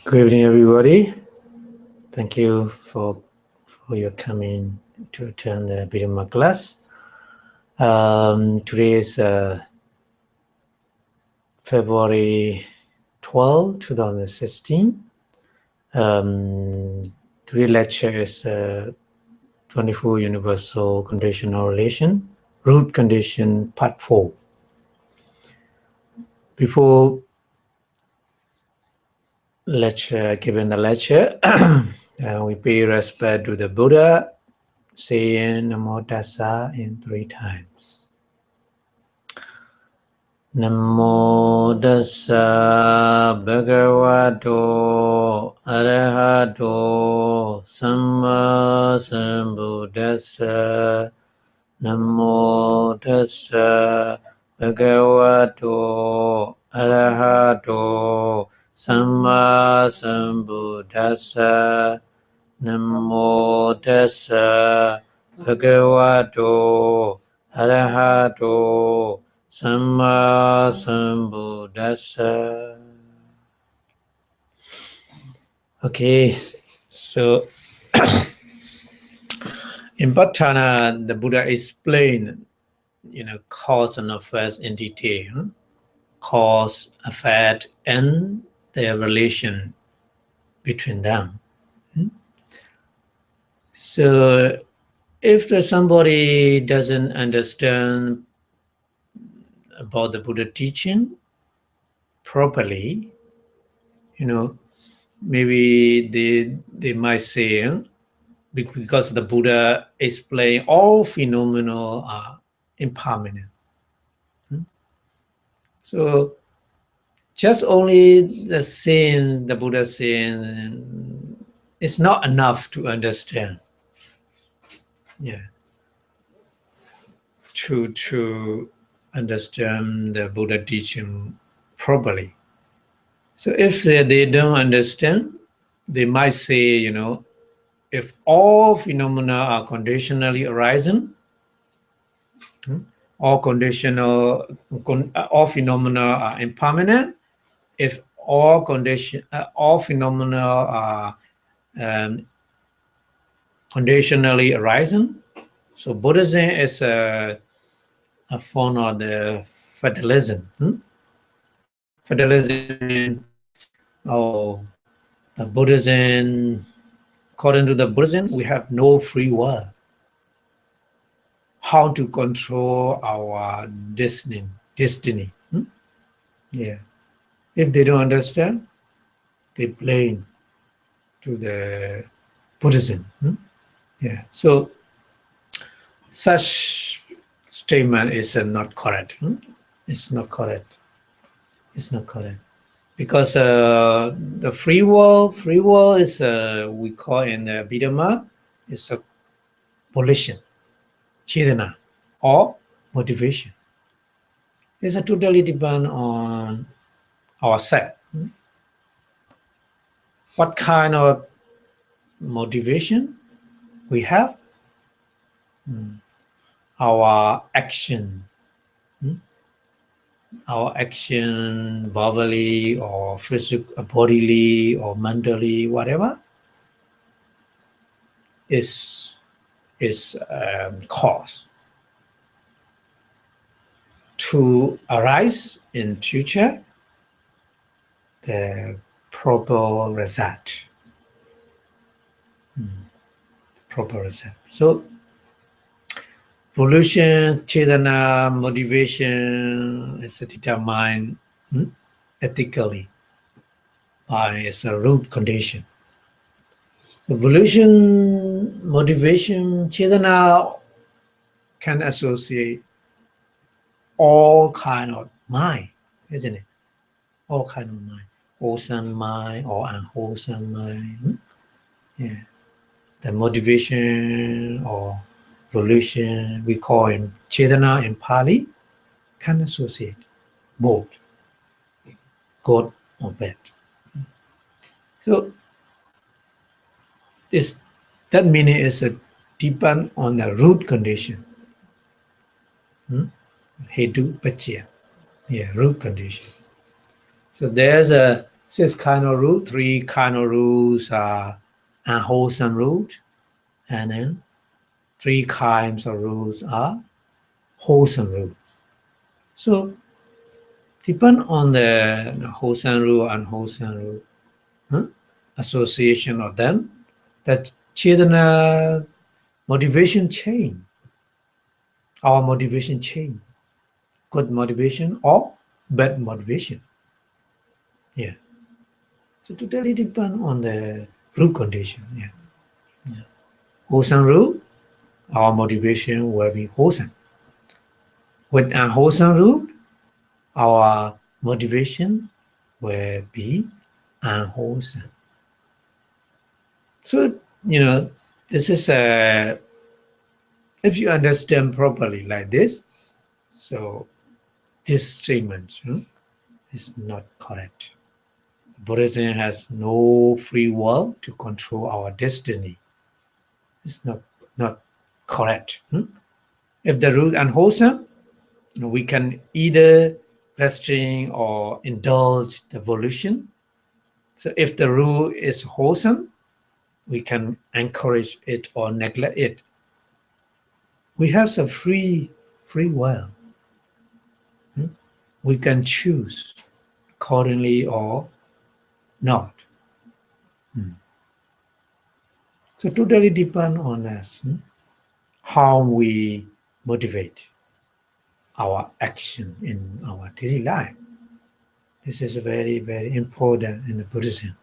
Good evening, everybody. Thank you for your coming to attend the Abhidhamma class. Today is February 12, 2016. Today's lecture is 24 Universal Conditional Relation, Root Condition, Part 4. Before giving the lecture, we pay respect to the Buddha, saying Namo Tassa in 3 times. Namo Tassa Bhagavato Arahato Samma Sambuddhassa. Namo Tassa Bhagavato Arahato Samma Sambuddhassa. Namo Tassa Bhagavato Arahato Samma Sambuddhassa. Okay, so in Patthana, the Buddha explained, cause and effect in detail, cause, effect, and their relation between them. So if somebody doesn't understand about the Buddha teaching properly, maybe they might say, because the Buddha explained all phenomena are impermanent. So just only the sin, the Buddha saying, it's not enough to understand. To understand the Buddha teaching properly. So if they don't understand, they might say, if all phenomena are conditionally arisen, all phenomena are impermanent, if all phenomena are conditionally arisen, so Buddhism is a form of the fatalism. Fatalism, the Buddhism, according to the Buddhism, we have no free will. How to control our destiny. If they don't understand, they blame to the Buddhism. So such statement is not correct. It's not correct. Because the free will is, we call in the Abhidhamma, is a volition, cetanā, or motivation. It's totally depend on ourselves. What kind of motivation we have? Our action. Our action, bodily or physical, bodily or mentally, whatever, is cause to arise in future the proper result. So volition, cetanā, motivation is determined ethically by its root condition. So volition, motivation, cetanā can associate all kind of mind, isn't it? All kind of mind, wholesome mind or unwholesome mind. The motivation or volition, we call it cetanā in Pali, can associate both, good or bad. So that meaning is depend on the root condition. Hetu, paccaya. Root condition. So there's 6 cardinal rules. 3 cardinal rules are unwholesome rules, and then 3 kinds of rules are wholesome rules. So depend on the wholesome rule and unwholesome rule, association of them, that cetanā motivation change. Our motivation change. Good motivation or bad motivation. Yeah. So totally depend on the root condition. Yeah. Wholesome rule, our motivation will be wholesome. With unwholesome rule, our motivation will be unwholesome. So, this is if you understand properly like this, so this statement is not correct. Buddhism has no free will to control our destiny. It's not correct. If the rule unwholesome, we can either restrain or indulge the volition. So if the rule is wholesome, we can encourage it or neglect it. We have a free will. We can choose accordingly or not. So totally depend on us, how we motivate our action in our daily life. This is very, very important in the Buddhism.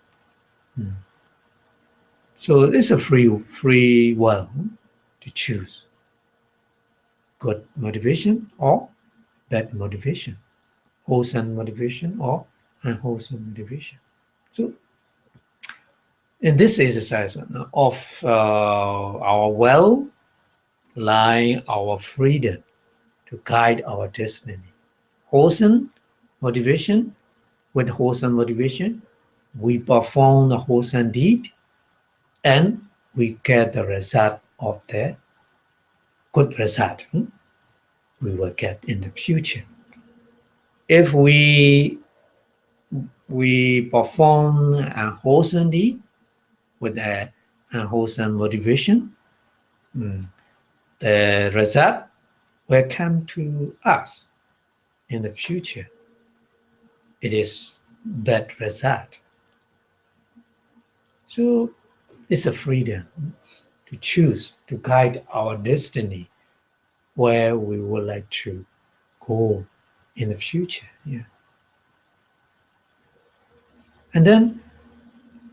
So it's a free will to choose good motivation or bad motivation, wholesome motivation or unwholesome motivation. So in this exercise of our will lie our freedom to guide our destiny. Wholesome motivation, with wholesome motivation, we perform the wholesome deed and we get the result of the good result we will get in the future. If we perform a wholesome deed with a wholesome motivation, the result will come to us in the future. It is that result. So it's a freedom to choose, to guide our destiny where we would like to go in the future. Yeah. And then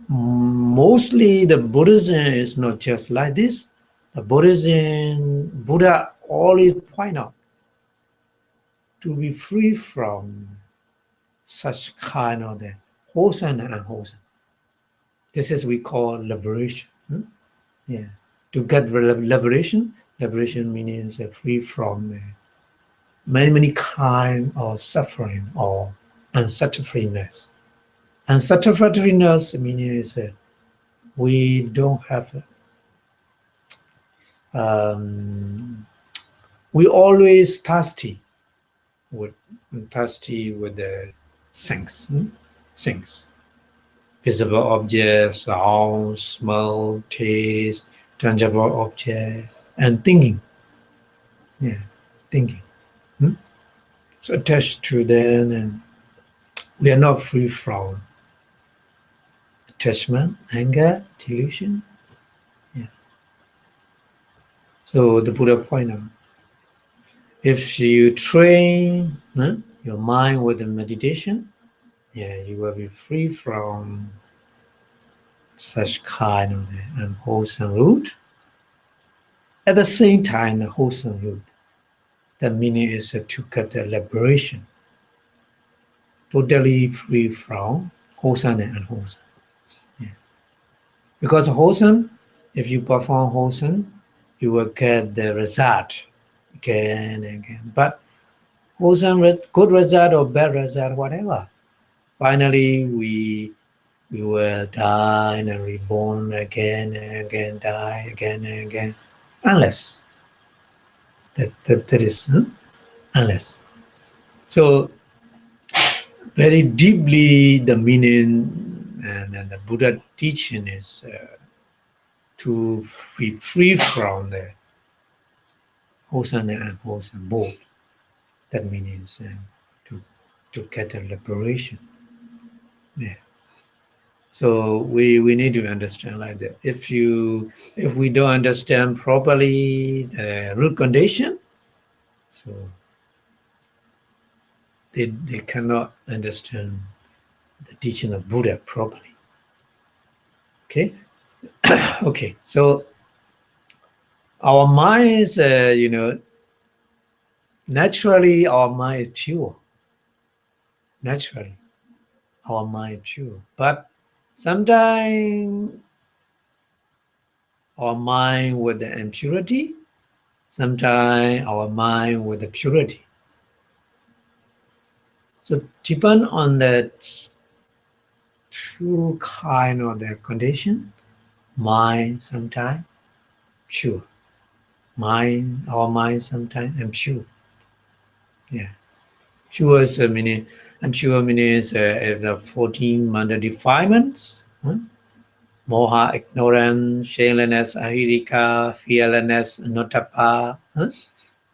mostly the Buddhism is not just like this. The Buddha always point out to be free from such kind of the wholesome and unwholesome. This is we call liberation. Yeah. To get liberation means free from many kind of suffering or unsatisfactoriness. Unsatisfactoriness means we don't have. We always thirsty with the things, visible objects, sound, smell, taste, tangible object, and thinking. Yeah, thinking. So attached to them, and we are not free from attachment, anger, delusion. Yeah. So the Buddha point out, if you train your mind with the meditation, you will be free from such kind of unwholesome root. At the same time, the wholesome root, the meaning is to get the liberation, totally free from wholesome and unwholesome. Yeah. Because wholesome, if you perform wholesome, you will get the result again and again. But wholesome, good result or bad result, whatever. Finally, we will die and reborn again and again, die again and again, unless that is unless. So very deeply the meaning and the Buddha teaching is to be free from the wholesome and unwholesome both. That means to get a liberation. Yeah. So we need to understand like that. If we don't understand properly the root condition, so they cannot understand the teaching of Buddha properly. Okay. Okay. So our mind is, naturally our mind is pure. Naturally, our mind is pure. But sometimes our mind with the impurity, sometimes our mind with the purity. So depend on the two kind of the condition, mind sometimes pure. Our mind sometimes impure. Yeah. Pure is meaning, impure means the 14 minor defilements. Moha, ignorance, shamelessness, ahirika, fearlessness, notapa,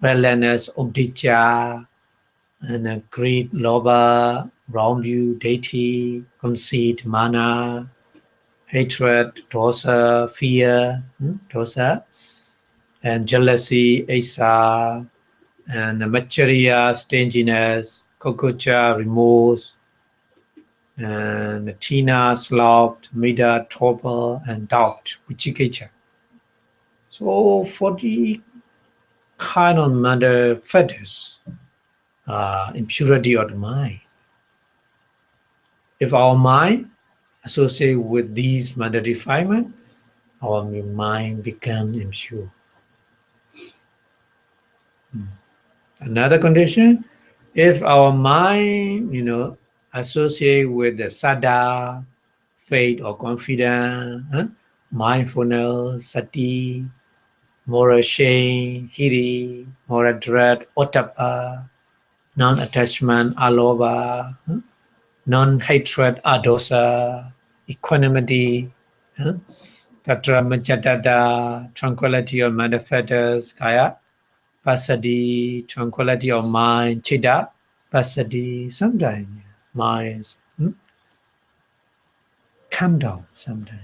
restlessness, uddhacca, and greed, lobha, wrong view, deity, conceit, mana, hatred, dosa, fear, dosa, and jealousy, asa, and machariya, stinginess, kokucha, remorse, and tina, sloth, mida, torpor, and doubt, vicikiccha. So 40 kind of matter fetters, impurity of the mind. If our mind associate with these matter defilement, our mind becomes impure. Another condition, if our mind, associate with the sada, faith or confidence, mindfulness, sati, moral shame, hiri, moral dread, ottappa, non-attachment, alobha, non-hatred, adosa, equanimity, tatra majjhatata, tranquility of mind fetters, kaya, passaddhi, tranquility of mind, chitta, passaddhi, sometimes minds come down sometimes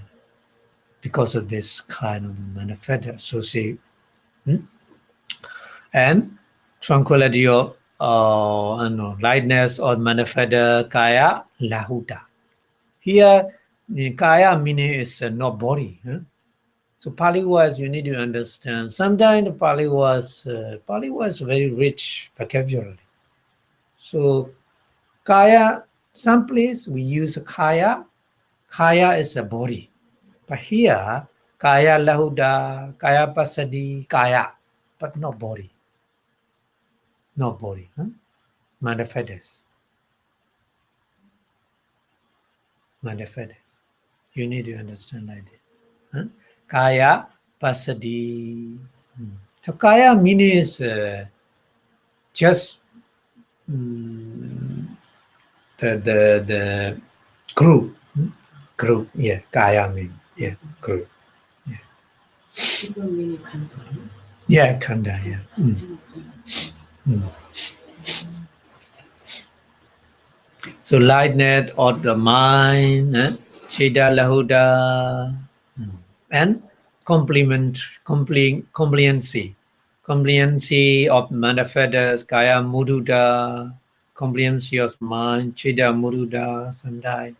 because of this kind of manifest associate. And tranquility of lightness or manifest kaya lahuta. Here, kaya meaning is not body. So Pali was, you need to understand. Sometimes the Pali was very rich vocabulary. So kaya, some place we use kaya. Kaya is a body. But here, kaya lahuda, kaya pasadi, kaya, but not body. Not body. Manifest. Manifest. You need to understand like this. Kaya pasadi. So kaya meaning is just the group. Group, yeah. Kaya mean, yeah, group. Yeah. Yeah, kanda, yeah. So lightness of the mind, Cheda Lahuda, and compliancy. Compliancy of manifestas, Kaya Muruda, compliancy of mind, Cheda Muruda, sometimes.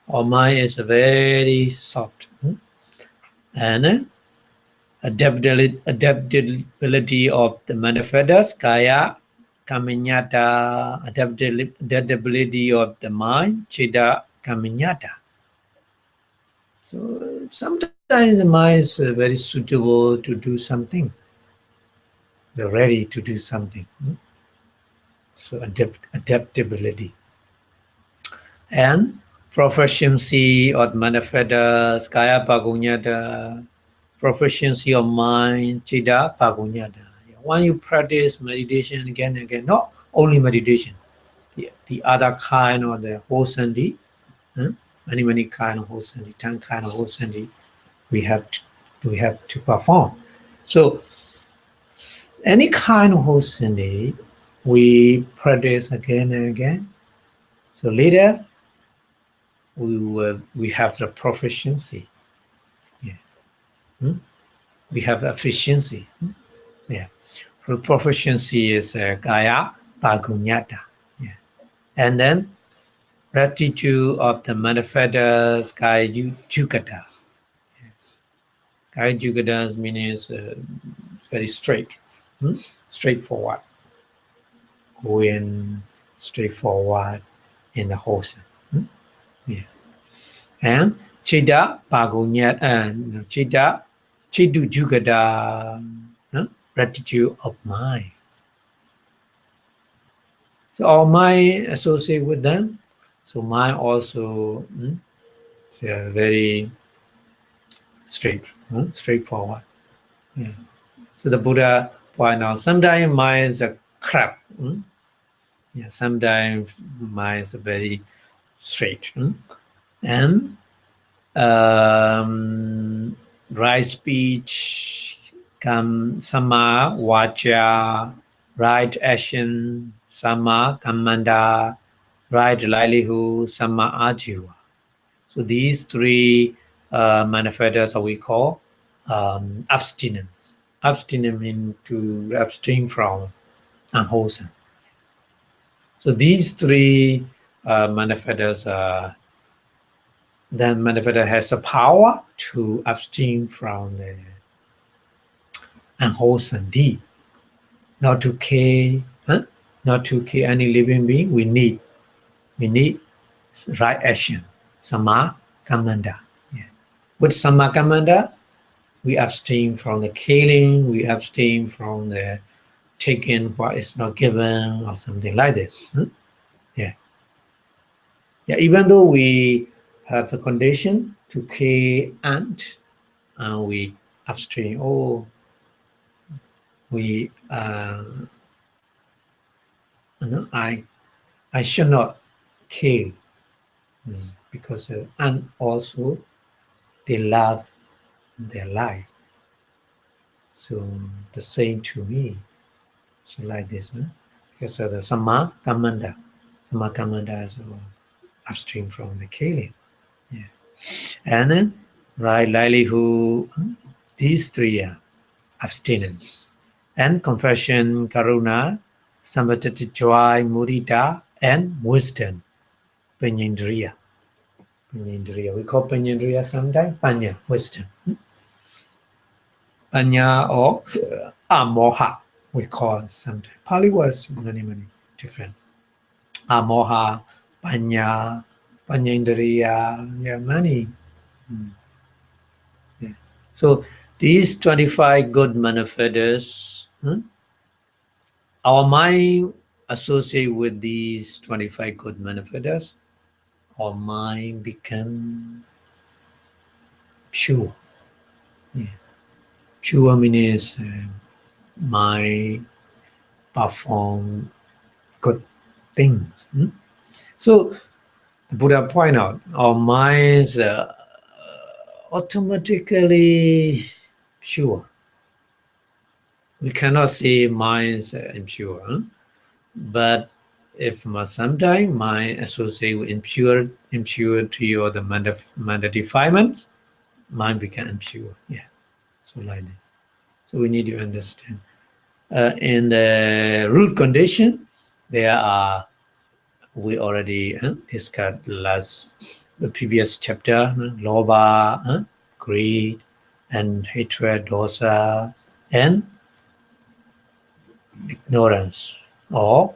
Our mind is very soft. And adaptability of the manifestas, Kaya Kaminyata, adaptability of the mind, Cheda Kaminyata. So sometimes the mind is very suitable to do something. They're ready to do something. So adaptability. And proficiency of manifestas, Kaya Pagunyada, proficiency of mind, Chida Pagunyada. When you practice meditation again and again, not only meditation, the other kind or the wholesome, many kind of wholesome, 10 kind of wholesome we have to perform. So any kind of wholesome we practice again and again. So later we have the proficiency. Yeah. We have efficiency. Yeah. So proficiency is kaya pagunyata. Yeah. And then rectitude of the manifestos kaya jukata. Kaya jukata's meaning is very straight, straightforward, going straightforward in the wholesome. Yeah. And Chida Pagunyat and Chida Chidu Jugada, gratitude of mind. So our mind associate with them. So mind also is very straightforward. Yeah. So the Buddha point out sometimes mind is a crap. Yeah, sometimes mind is very straight. And right speech, sama vacha, right action, sama kammanda, right livelihood, sama ajiva. So these three manifestos we call abstinence. Abstinence means to abstain from unwholesome. So these three manifestos then manifesto has a power to abstain from the unwholesome deed, not to kill, not to kill any living being. We need right action, sama kamanda. Yeah. With sama kamanda, we abstain from the killing, we abstain from the taking what is not given or something like this. Yeah. Yeah. Even though we have the condition to kill ant, we abstain. Oh, we I should not kill because and also they love their life, so the same to me. So like this, because of the sama kamanda is upstream from the killing. Yeah. And then right livelihood, these three are abstinence and compassion, karuna, samatati, joy, mudita, and wisdom, panyendriya. Panyendriya. We call panyendriya sometimes panya, wisdom. Panya or amoha, we call sometimes. Pali words many different. Amoha, panya, panyendriya, yeah, many. Yeah. So these 25 good manifestos, our mind associate with these 25 good manifestos, our mind become pure. Yeah. Pure means mind perform good things. So the Buddha point out our minds automatically pure. We cannot say minds impure, but if sometimes mind associate with impurity or the mental defilements, mind become impure. Yeah, so like this. So we need to understand. In the root condition, there are, we already discussed the previous chapter, lobha, greed, and hatred, dosa, and ignorance or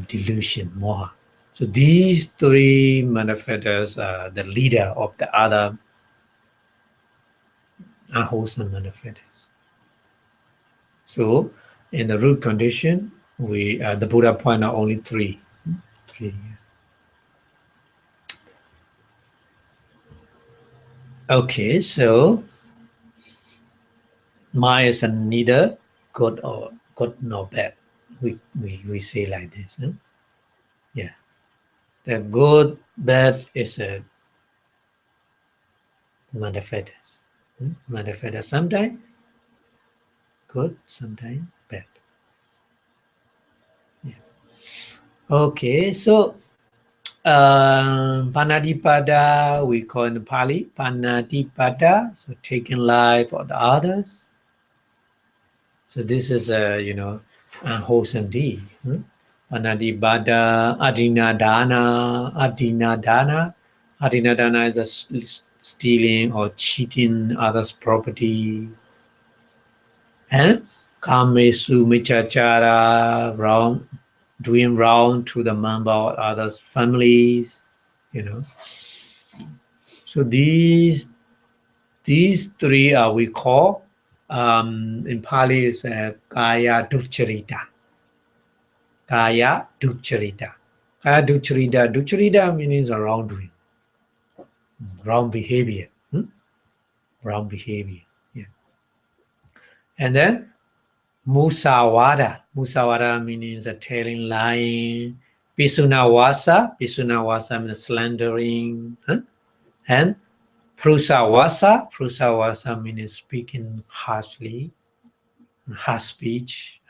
delusion, moha. So these three manifestors are the leader of the other unwholesome manifestors. So in the root condition, we the Buddha point out only three. Okay, so mind is neither good nor bad. We say like this. Yeah. The good, bad is a manifest. Manifest sometimes good, sometimes bad. Yeah. Okay, so Panadipada, we call in Pali, Panadipada, so taking life of the others. So this is a, unwholesome deed. Panadipada, Adinadana is a stealing or cheating others' property. And Kamesu Michachara, wrong, doing wrong to the member of others' families, So these three we call in Pali is kaya ducharita. Kaya ducharita. Kaya ducharita. Ducharita means a wrongdoing, wrong behavior. Wrong behavior. Yeah. And then musawada. Musawada means a telling, lying. Pisunawasa. Pisunawasa means slandering. And Prusawasa means speaking harshly, harsh speech.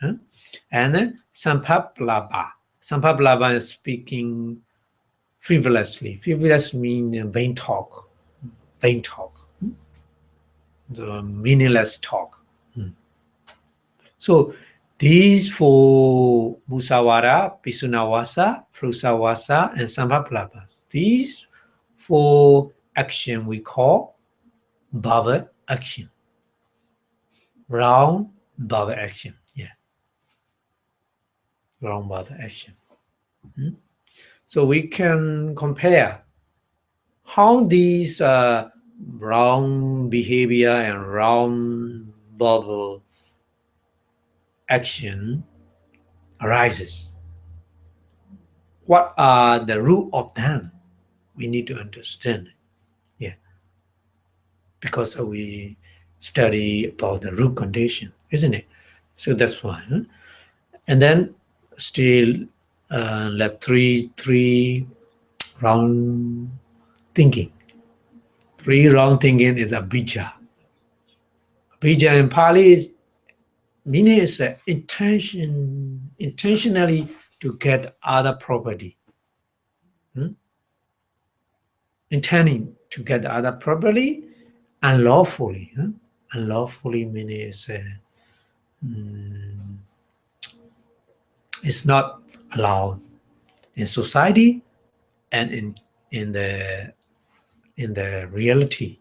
And then Sampaplaba is speaking frivolously. Frivolous means vain talk, the meaningless talk. So these four Musawara, Pisunawasa, Prusawasa, and Sampaplaba, these four action we call bhava action. Wrong bhava action. Yeah. Wrong bhava action. So we can compare how these wrong behavior and wrong bhava action arises. What are the root of them? We need to understand. Yeah. Because we study about the root condition, isn't it? So that's why. And then still left three wrong thinking. Three wrong thinking is abhijja. Abhijja in Pali is meaning is intentionally to get other property. Intending to get other property unlawfully. Unlawfully meaning is it's not allowed in society and in the reality.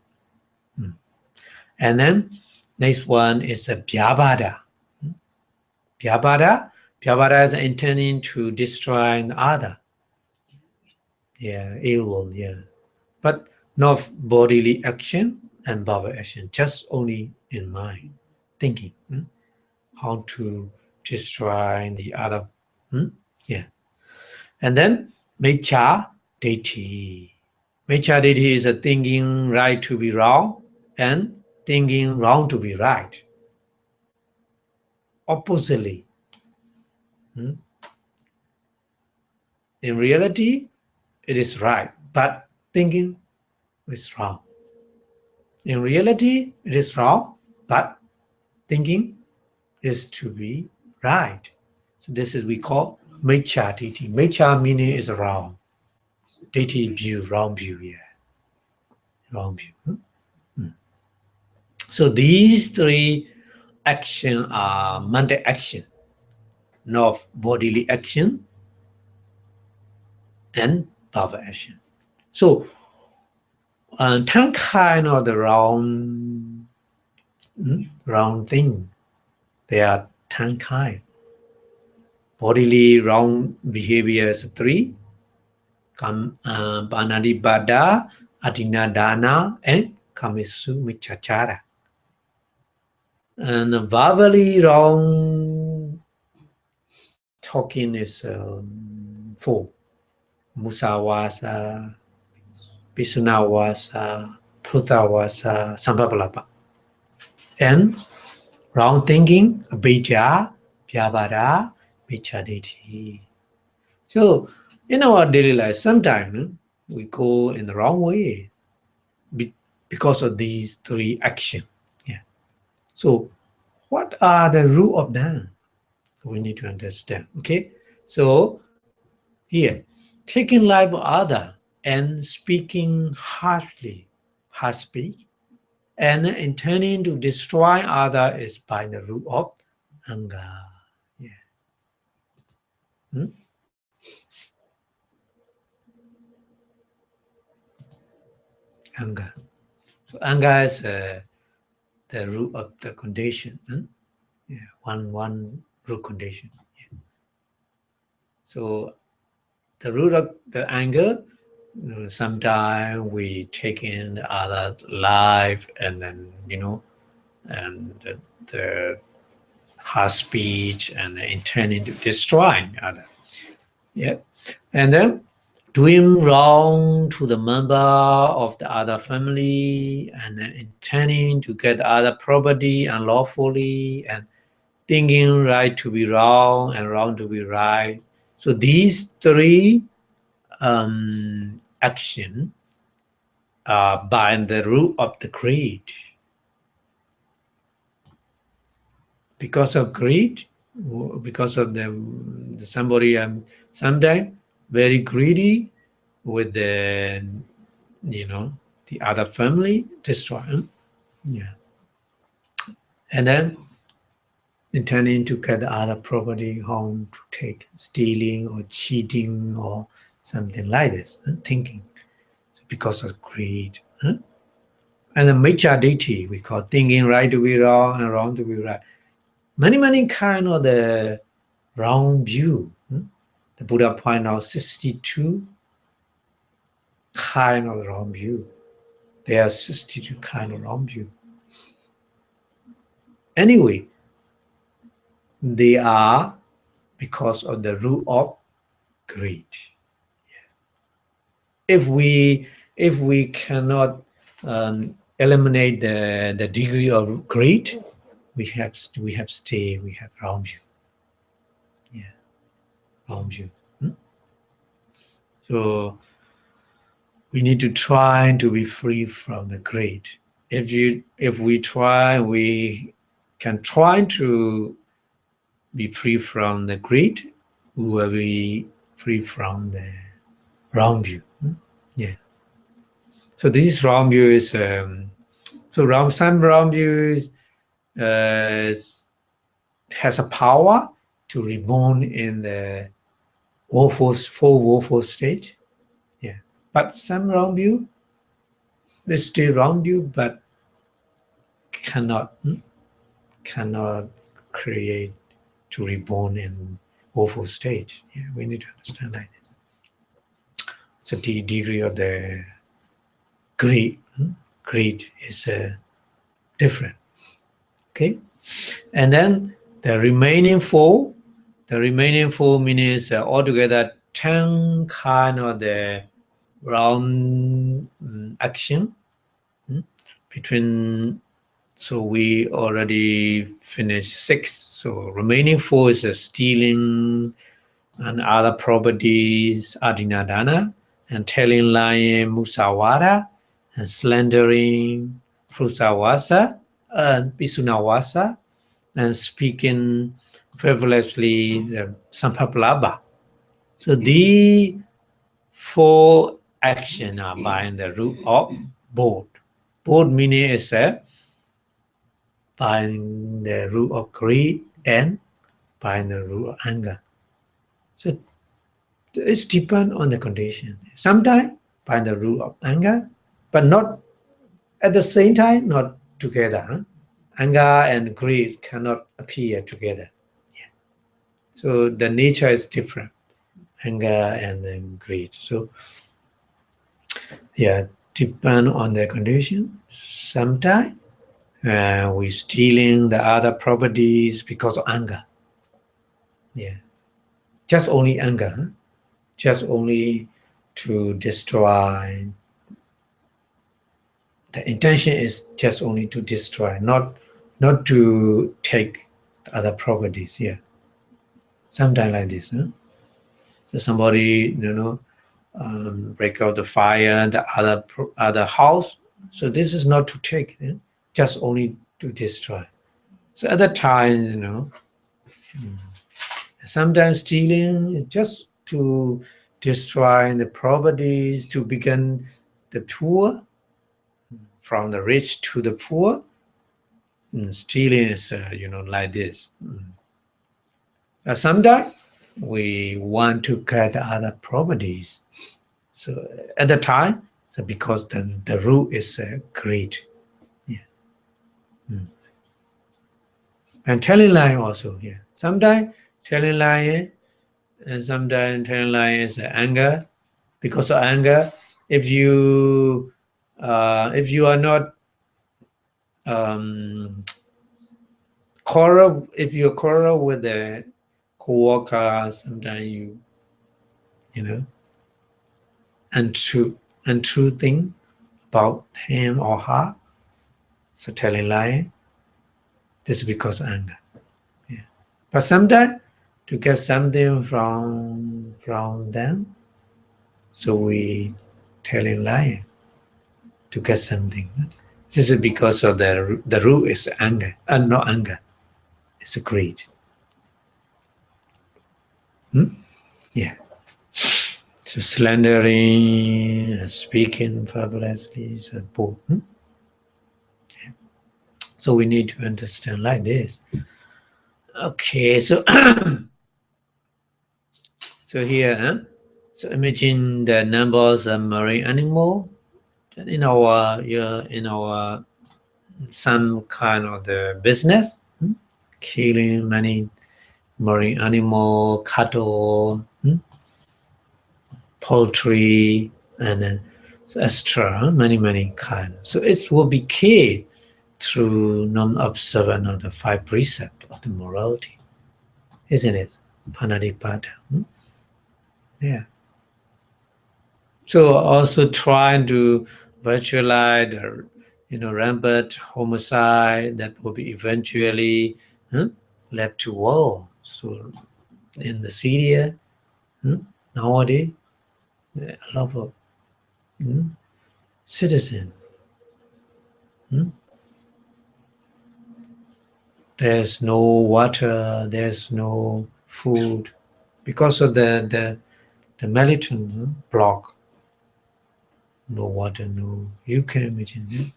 And then next one is a vyabhada. Vyabhada is intending to destroy the other. Yeah, ill will, yeah. But not bodily action and bhava action, just only in mind, thinking. How to destroy the other. Yeah. And then Mecha Deity. Mecha Deity is a thinking right to be wrong and thinking wrong to be right. Oppositely. In reality, it is right, but thinking is wrong. In reality, it is wrong, but thinking is to be right. So this is we call Mecha Deity. Mecha meaning is wrong. Deity view, wrong view, yeah. Wrong view. So these three actions are mental action, not bodily action and power action. So 10 kind of the wrong thing. There are 10 kind. Bodily wrong behavior is 3. Panadibada, Adinadana, and Kamisu Michachara. And verbally wrong talking is 4. Musawasa, Pisunawasa, Putawasa, Sampaplapa. And wrong thinking, Abhijja, Vyabhada, Michaditi. So In our daily life, sometimes we go in the wrong way because of these three actions. Yeah. So, what are the root of them? We need to understand. Okay. So here, taking life of other and speaking harshly, harsh speech, and intending to destroy other is by the root of anger. Yeah. Hmm? Anger. So anger is the root of the condition. Yeah. One root condition. Yeah. So the root of the anger, sometimes we take in the other life, and then and the harsh speech and intending to destroy other. Yeah. And then doing wrong to the member of the other family, and then intending to get other property unlawfully, and thinking right to be wrong and wrong to be right. So these three action are by the root of the greed. Because of greed, because of the somebody sometimes very greedy with the other family destroy. Yeah. And then intending to get the other property home to take, stealing or cheating or something like this, thinking. So because of greed. And the miccha we call thinking right to be wrong and wrong to be right. Many kind of the wrong view. The Buddha point out 62 kind of wrong view. There are 62 kind of wrong view. Anyway, they are because of the root of greed. If we cannot eliminate the degree of greed, we have wrong view. Yeah, wrong view. So we need to try to be free from the greed. If we try, we can try to be free from the greed. We will be free from the wrong view. Yeah. So this wrong view is some wrong view has a power to reborn in the full woeful state. Yeah. But some wrong view, they still wrong view, but cannot create to reborn in woeful state. Yeah, we need to understand like this. So the degree of the greed is different. Okay, and then the remaining four means altogether 10 kind of the wrong action between. So we already finished 6. So remaining 4 is stealing and other properties, adinadana, and telling lying, musawada, and slandering, frusawasa, and pisunawasa, and speaking frivolously, the sampaplaba. So these 4 actions are by the root of both. Both meaning is by the root of greed and by the root of anger. So it's depend on the condition. Sometimes by the root of anger, but not at the same time, not together. Anger and greed cannot appear together. Yeah. So the nature is different, anger and then greed. So yeah, depend on the condition. Sometimes we stealing the other properties because of anger. Yeah, just only anger, just only to destroy. The intention is just only to destroy, not to take the other properties. Yeah, sometimes like this. somebody, break out the fire, the other house. So this is not to take, just only to destroy. So at that time, sometimes stealing is just to destroy the properties, to begin the poor, from the rich to the poor. Stealing is, like this. Sometimes we want to get other properties. So at the time, so because the root is greed. Yeah. And telling lie also. Yeah. Sometimes telling lie, and sometimes telling lie is anger. Because of anger, if you are not quarrel, if you quarrel with the co-worker, sometimes you know untrue thing about him or her. So telling lie, this is because of anger. Yeah. But sometimes to get something from them, so we telling lie to get something. This is because of the root is anger, and not anger. It's a greed. Yeah. So slandering, speaking fabulously, so both. Yeah. So we need to understand like this. Okay, so so here, so imagine the numbers of marine animal in our some kind of the business, killing many marine animal, cattle, poultry, and then extra many kind. So it will be key through non-observance of the 5 precepts of the morality, isn't it? Panadipada. Yeah. So also trying to virtualize the rampant homicide that will be eventually left to war. So in the Syria nowadays, a lot of citizens. There's no water, there's no food because of the militant block. No water, no. You can imagine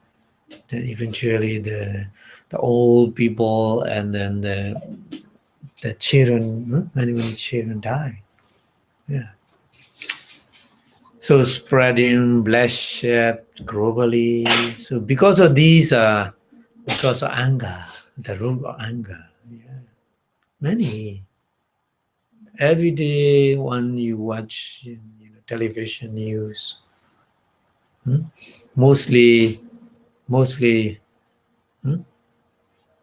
that eventually the old people and then the children, many children die. Yeah. So spreading bloodshed globally. So because of these, because of anger, the root of anger. Yeah. Many. Every day when you watch television news, mostly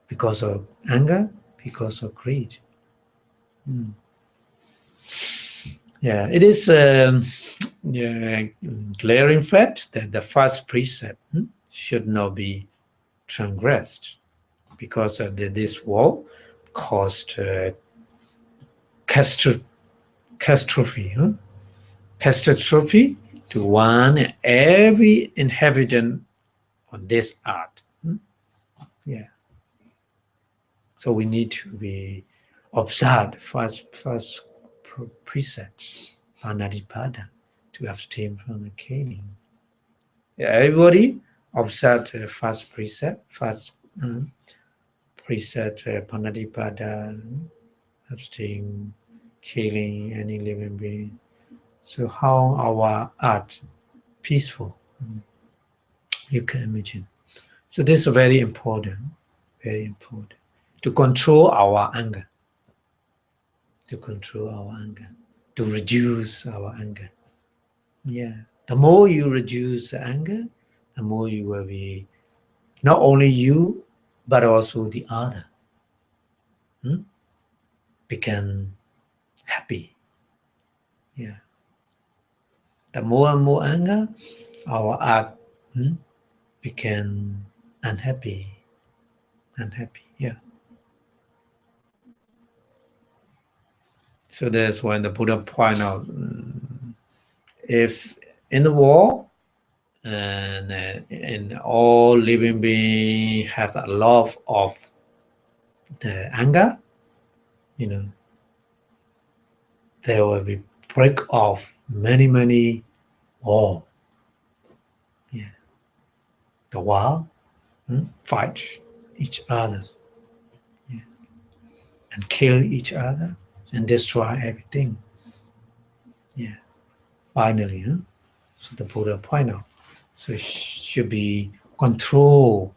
because of anger, because of greed. Yeah, it is glaring fact that the first precept should not be transgressed because this war caused catastrophe to one and every inhabitant on this earth. Yeah. So we need to be observed first precept, panadipada, to abstain from the killing. Yeah, everybody observe the first precept, panadipada, abstain killing any living being. So how our art peaceful, you can imagine. So this is very important to control our anger, to reduce our anger. Yeah, the more you reduce the anger, the more you will be not only you but also the other become happy. Yeah, the more and more anger, our art become unhappy. Yeah. So that's when the Buddha point out, if in the world and all living beings have a love of the anger, there will be break off many war. Yeah, the war, fight each other, and kill each other and destroy everything. Yeah, finally, so the Buddha point out, so it should be control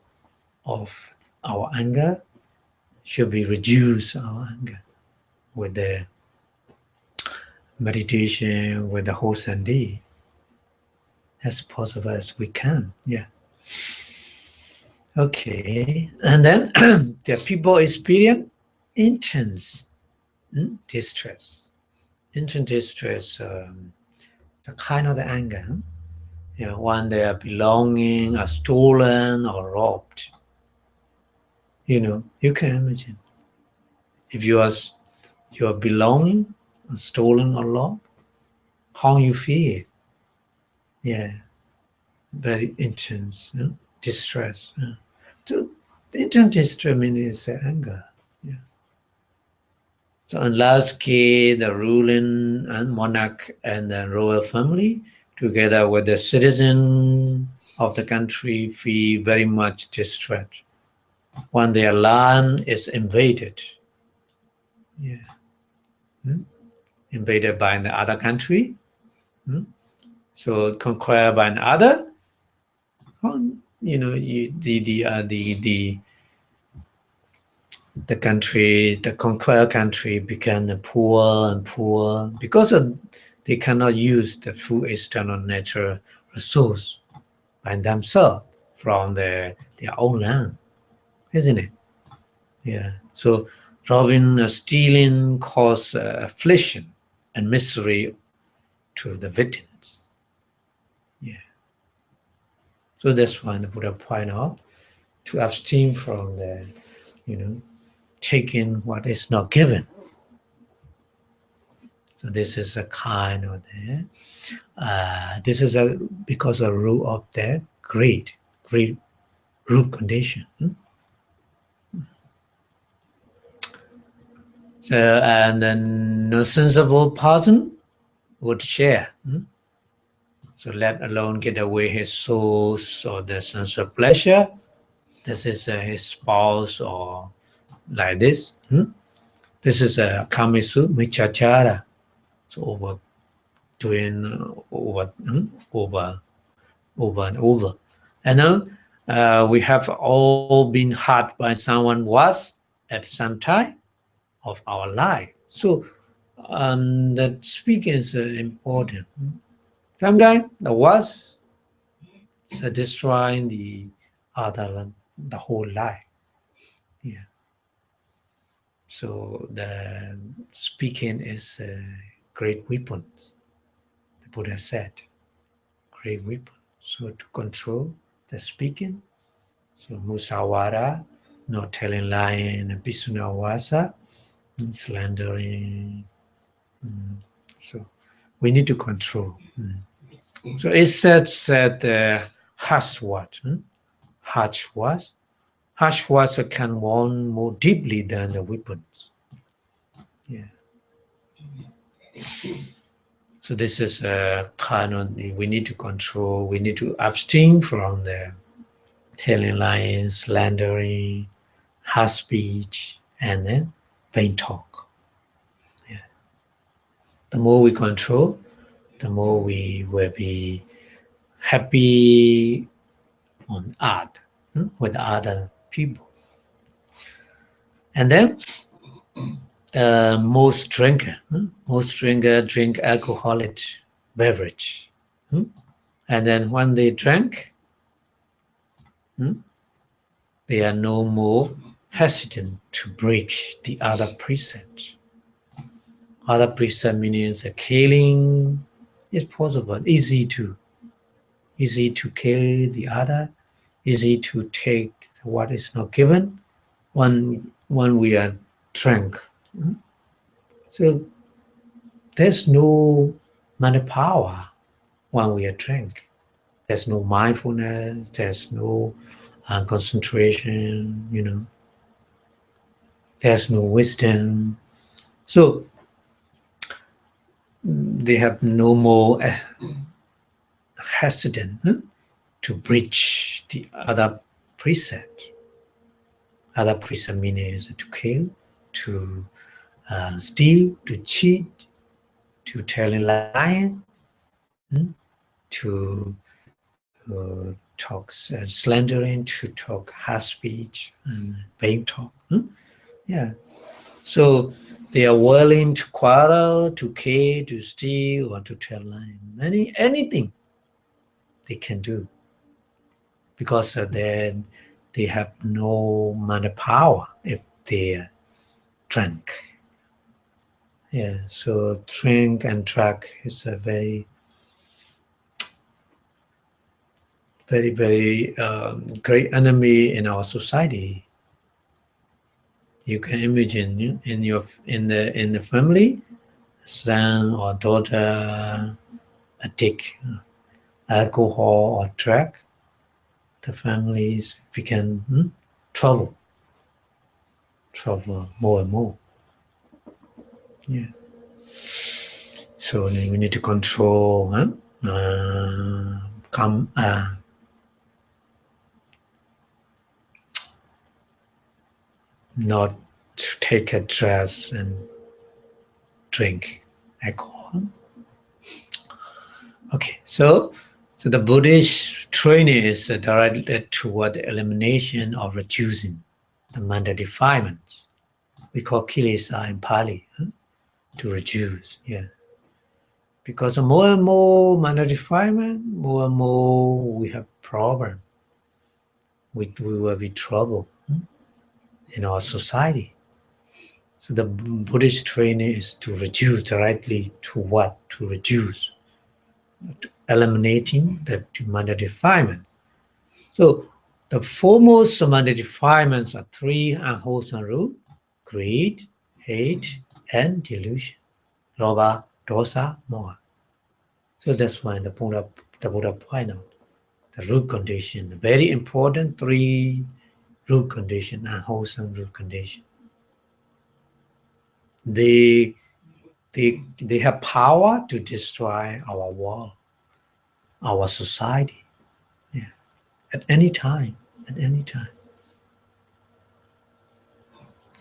of our anger, should be reduce our anger with the meditation, with the wholesome day, as possible as we can. Yeah. Okay, and then the people experience intense distress. Intense distress, the kind of the anger, when their belonging are stolen or robbed. You can imagine if your belonging are stolen or robbed, how you feel. Yeah, very intense distress. So the intense distress means anger. Yeah. So in last case, the ruling and monarch and the royal family, together with the citizen of the country, feel very much distressed when their land is invaded. Yeah. Invaded by the other country. So conquered by another. The country, the conquered country became poor and poor because they cannot use the full external natural resource by themselves from their own land, isn't it? Yeah. So robbing, stealing cause affliction and misery to the victims. Yeah. So that's why the Buddha point out to abstain from the, taking what is not given. So this is a kind of this is because a rule of the great root condition. So and then no sensible person would share. So let alone get away his soul or the sense of pleasure. This is his spouse or like this. This is a kamisu michachara. So over doing over and over. And now we have all been hurt by someone once at some time of our life. So that speaking is important. Sometimes the was destroying the other, the whole life. Yeah. So the speaking is a great weapon. The Buddha said, great weapon. So to control the speaking, so musawara, not telling lying, and pisunawasa, slandering. So we need to control. So it said harsh words. Harsh words. Harsh words can wound more deeply than the weapons. Yeah. So this is a kind of we need to control. We need to abstain from the telling lies, slandering, harsh speech, and then vain talk. Yeah. The more we control, the more we will be happy on art with other people. And then most drinker drink alcoholic beverage. And then when they drink, they are no more hesitant to break the other precepts. Other precept means killing is possible, easy to kill the other, easy to take what is not given when we are drunk. So there's no mental power when we are drunk. There's no mindfulness, there's no concentration, there's no wisdom. So they have no more hesitant to breach the other precept. Other precept means to kill, to steal, to cheat, to tell a lie, to talk slandering, to talk harsh speech and vain talk. Yeah. So they are willing to quarrel, to kill, to steal, or to tell lies. Anything they can do, because then they have no money power if they drink. Yeah. So drink and drug is a very, very, very great enemy in our society. You can imagine in the family, son or daughter addict alcohol or drug, the families become trouble more and more. Yeah. So we need to control, not to take a dress and drink alcohol. Okay, so the Buddhist training is directed toward the elimination or reducing the mental defilements. We call kilesa in Pali, to reduce. Yeah, because more and more mental defilement, more and more we have problem. We will be trouble in our society. So the Buddhist training is to reduce directly to what? To reduce, to eliminating the mental defilement. So the foremost mental defilements are three unwholesome roots: greed, hate, and delusion. Loba, dosa, moha. So that's why the Buddha point out the root condition, very important three root condition, unwholesome root condition. They have power to destroy our world, our society. Yeah. At any time.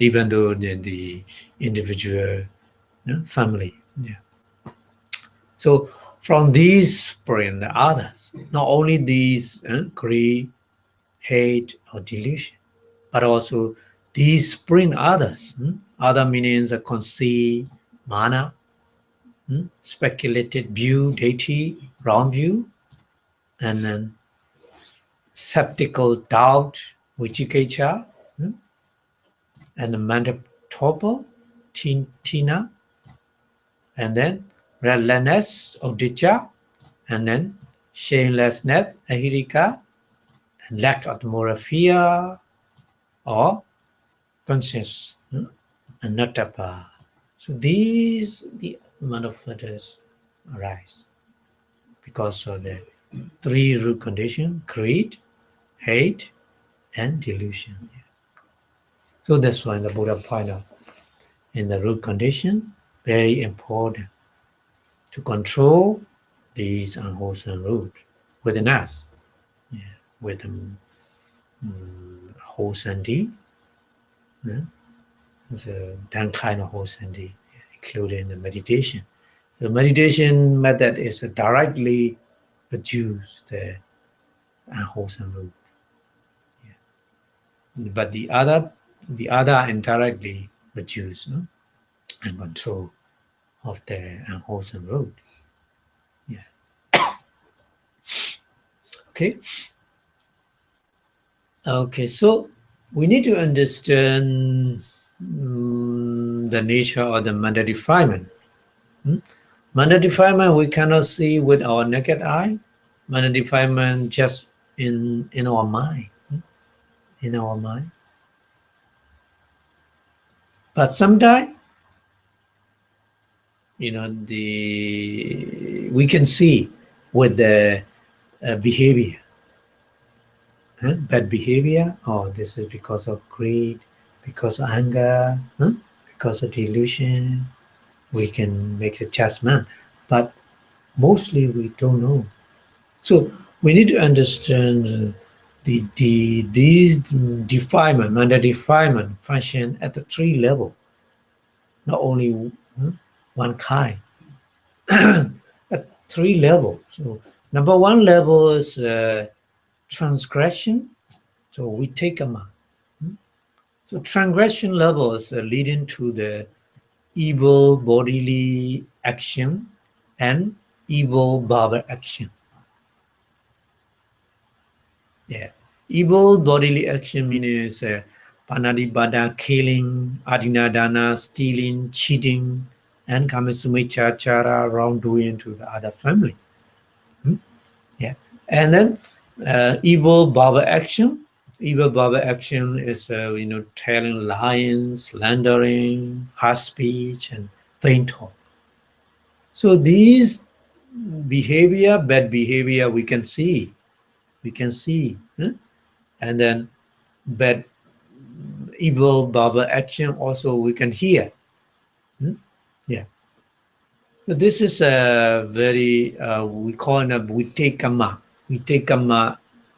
Even though the individual family. Yeah. So from these spring the others, not only these greed, hate, or delusion, but also these spring others. Other meanings are conceit, mana, speculated view, deity, wrong view, and then skeptical doubt, vicikiccha, and the mental torpor, tina, and then restlessness, udicca, and then shamelessness, ahirika, and lack of moral fear or conscience, anattapa. So these the manifestors arise because of the three root conditions: greed, hate, and delusion. So that's why the Buddha pointed out in the root condition, very important to control these unwholesome roots within us. Yeah, with wholesome deed. Yeah. It's a different kind of wholesome deed, including the meditation. The meditation method is to directly reduce the unwholesome root. Yeah. But the other indirectly reduce and control of the unwholesome root. Yeah. Okay. Okay. So we need to understand the nature of the mental defilement. Mental defilement we cannot see with our naked eye. Mental defilement just in our mind. In our mind. But sometimes we can see with the behavior, bad behavior. Oh, this is because of greed, because of anger, because of delusion. We can make a judgment, but mostly we don't know. So we need to understand these defilement, under defilement function at the three level, not only one kind, at three levels. So number one level is transgression. So we take a mark. So transgression level is leading to the evil bodily action and evil verbal action. Yeah. Evil bodily action means panadibada, killing, adinadana, stealing, cheating, and kamisumichachara, wrongdoing to the other family. Yeah. And then evil verbal action. Evil verbal action is, telling lies, slandering, harsh speech, and vain talk. So these behavior, bad behavior, we can see. And then bad evil verbal action also we can hear. Yeah. So this is a very we call it a vitekama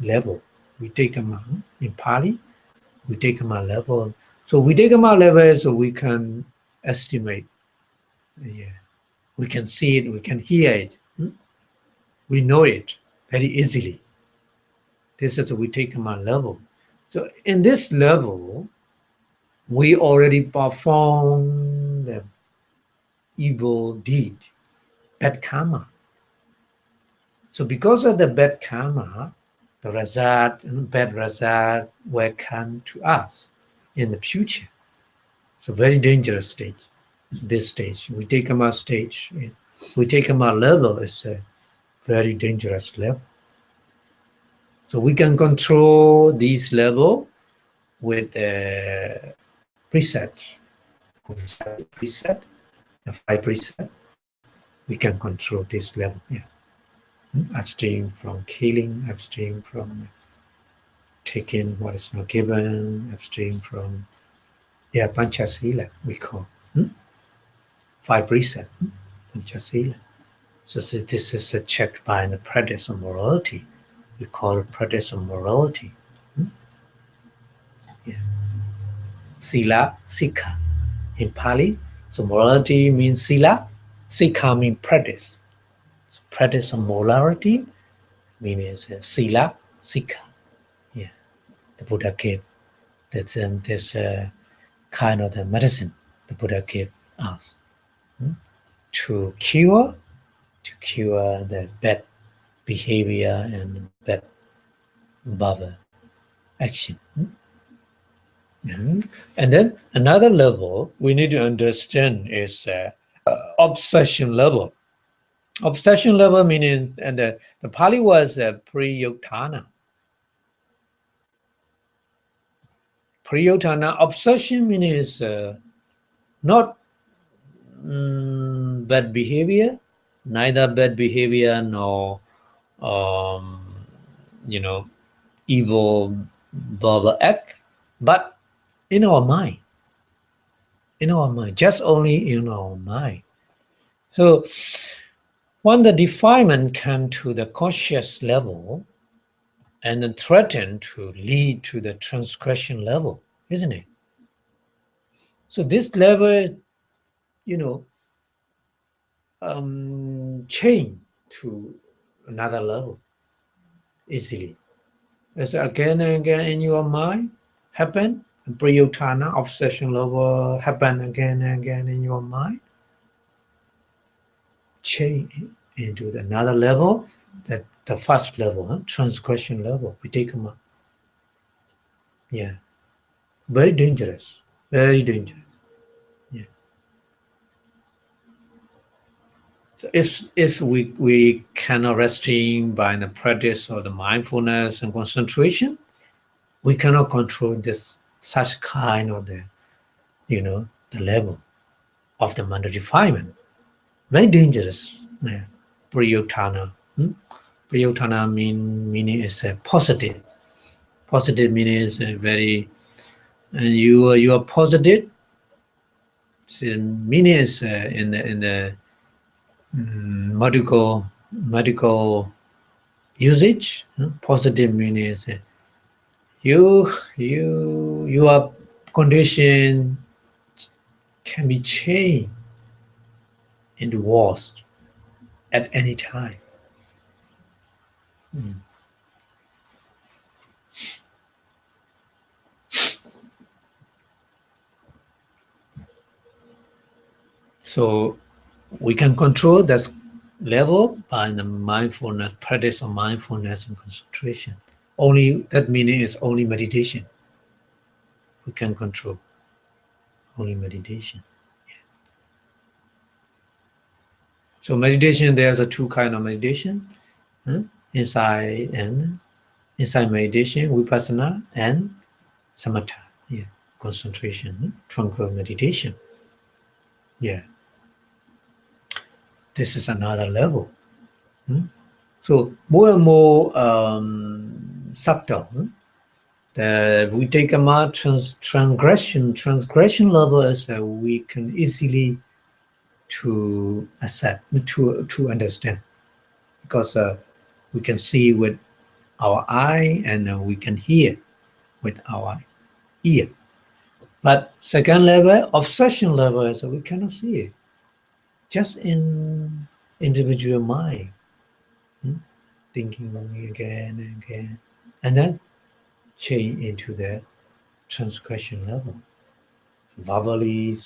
level. Vitekama in Pali, vitekama level. So vitekama level is we can estimate. Yeah. We can see it, we can hear it. We know it very easily. This is a vitekama level. So in this level, we already perform the evil deed, bad karma. So because of the bad karma, the result, bad result will come to us in the future. It's a very dangerous stage. This stage, we take a stage, we take a level is a very dangerous level. So we can control this level with a preset. Preset, the 5 preset. We can control this level. Yeah. Abstain from killing, abstain from taking what is not given, abstain from panchasila, we call 5 precept, panchasila. So this is a check by the practice of morality. We call it practice of morality. Yeah. Sila, sikha in Pali. So morality means sila, sikha means practice. So practice of morality means sila, sikha. Yeah, the Buddha gave. That's this kind of the medicine the Buddha gave us to cure the bad behavior and bad verbal action. And then another level we need to understand is obsession level. Obsession level meaning, and the Pali was priyotana. Priyotana, obsession means not bad behavior, neither bad behavior nor evil verbal act, but in our mind, just only in our mind. So when the defilement comes to the conscious level and then threaten to lead to the transgression level, isn't it? So this level, change to another level easily. It's again and again in your mind happen. Priyotana, obsession level happen again and again in your mind. Change into another level, that the first level, transgression level. We take them up. Yeah. Very dangerous. Very dangerous. Yeah. So if we cannot restrain by the practice of the mindfulness and concentration, we cannot control this such kind of the level of the mental defilement. very dangerous. Yeah. Priyotana. Priyotana meaning is positive. Positive meaning is very, and you are positive. So meaning is in the medical usage. Positive meaning is your condition can be changed into worse at any time. So we can control that level by the mindfulness, practice of mindfulness and concentration. Only that meaning is only meditation. We can control only meditation. So meditation, there's a two kind of meditation, inside meditation, vipassana, and samatha, concentration, tranquil meditation. Yeah, this is another level. So more and more subtle. We take a more transgression level is we can easily to accept, to understand, because we can see with our eye and we can hear with our ear. But second level, obsession level, is we cannot see it. Just in individual mind, thinking again and again, and then change into the transgression level, verbally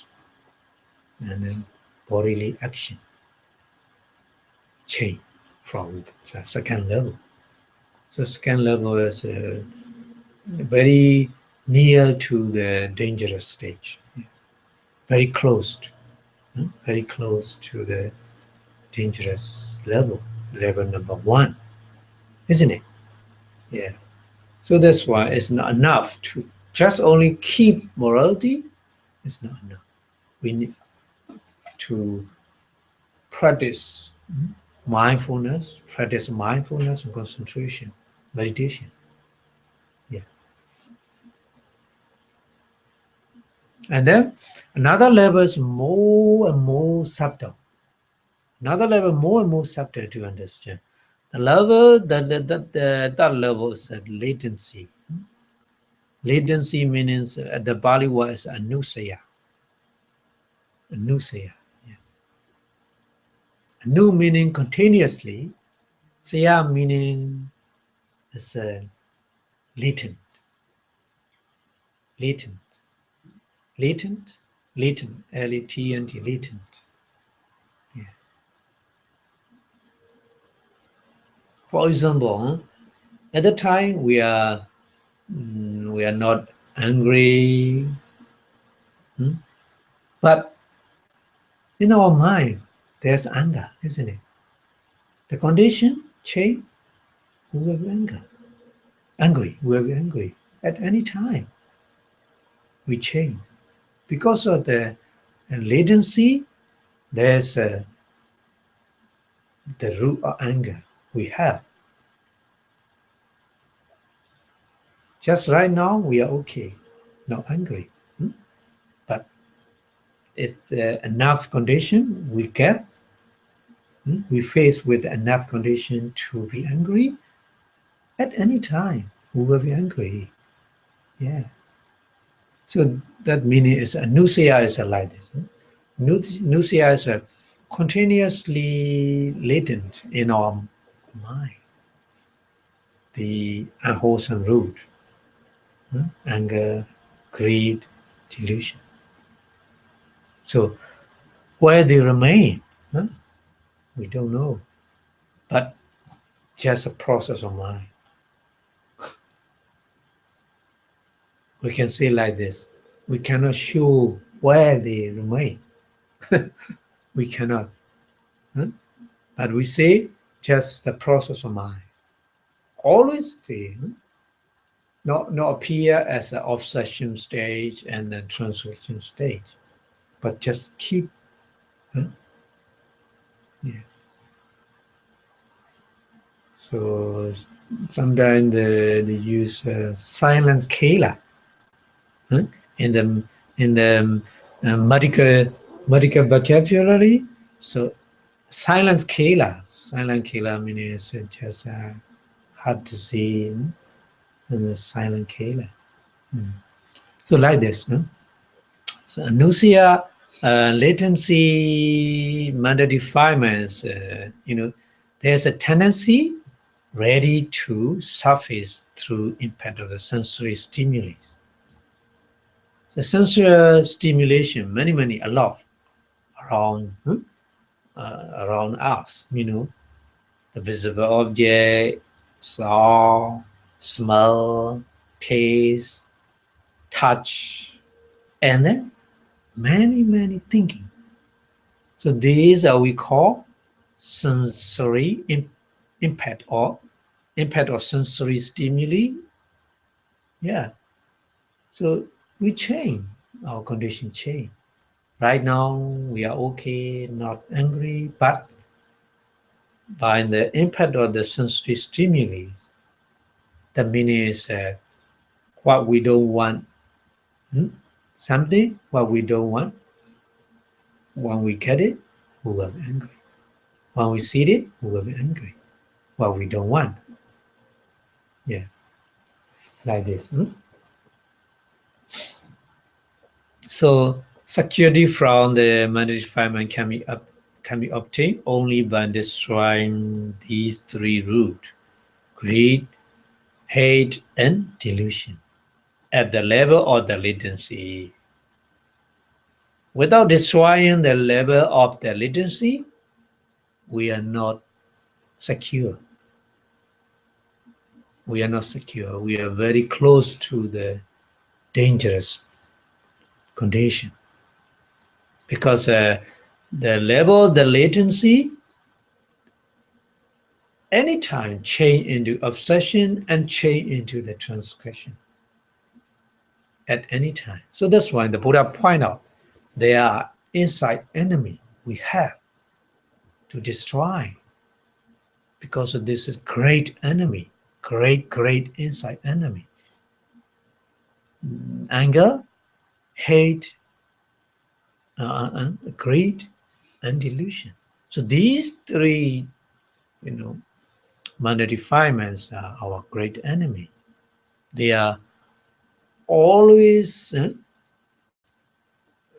and then bodily action. Change from the second level. So second level is very near to the dangerous stage, very close, very close to the dangerous level number one, isn't it? Yeah. So that's why it's not enough to just only keep morality. It's not enough. We need to practice mindfulness and concentration, meditation. Yeah. And then another level is more and more subtle. Another level more and more subtle to understand. The level that level is latency. Latency means the Bali word is anusaya. Anusaya. Yeah. Anu meaning continuously. Saya meaning is latent. Latent. Latent. Latent. L-A-T-N-T. Latent. Yeah. For example, at the time we are not angry, but in our mind there's anger, isn't it? The condition change, we will be angry, we will be angry at any time. We change because of the latency. There's the root of anger we have. Just right now we are okay, not angry, but if enough condition we get, we face with enough condition to be angry, at any time we will be angry. Yeah. So that meaning is anusaya is like this. Anusaya is continuously latent in our mind. The unwholesome root, anger, greed, delusion. So where they remain, we don't know. But just a process of mind. We can say like this. We cannot show where they remain. We cannot. But we say just the process of mind. Always stay. Not appear as an obsession stage and then transgression stage, but just keep Yeah. So sometimes they use silent killer, huh? in the medical vocabulary. So silent killer means just heart disease and a silent killer. So like this. Huh? So nausea, latency, matter defilements, there's a tendency ready to surface through impact of the sensory stimuli. The sensory stimulation, many, a lot around around us, the visible object, saw, smell, taste, touch, and then many thinking. So these are we call sensory impact or sensory stimuli. Yeah. So we change, our condition change. Right now we are okay, not angry, but by the impact of the sensory stimuli, the meaning is what we don't want, something what we don't want. When we get it, we will be angry. When we see it, we will be angry. What we don't want. Yeah, like this. So security from the matter defilement can be obtained only by destroying these three roots: greed, hate, and delusion at the level of the latency. Without destroying the level of the latency, we are not secure. We are not secure. We are very close to the dangerous condition because the level of the latency anytime change into obsession and change into the transgression at any time. So that's why the Buddha point out they are inside enemy we have to destroy because of this is great enemy, great inside enemy. Anger, hate, greed, and delusion. So these three, minor defilements are our great enemy. They are always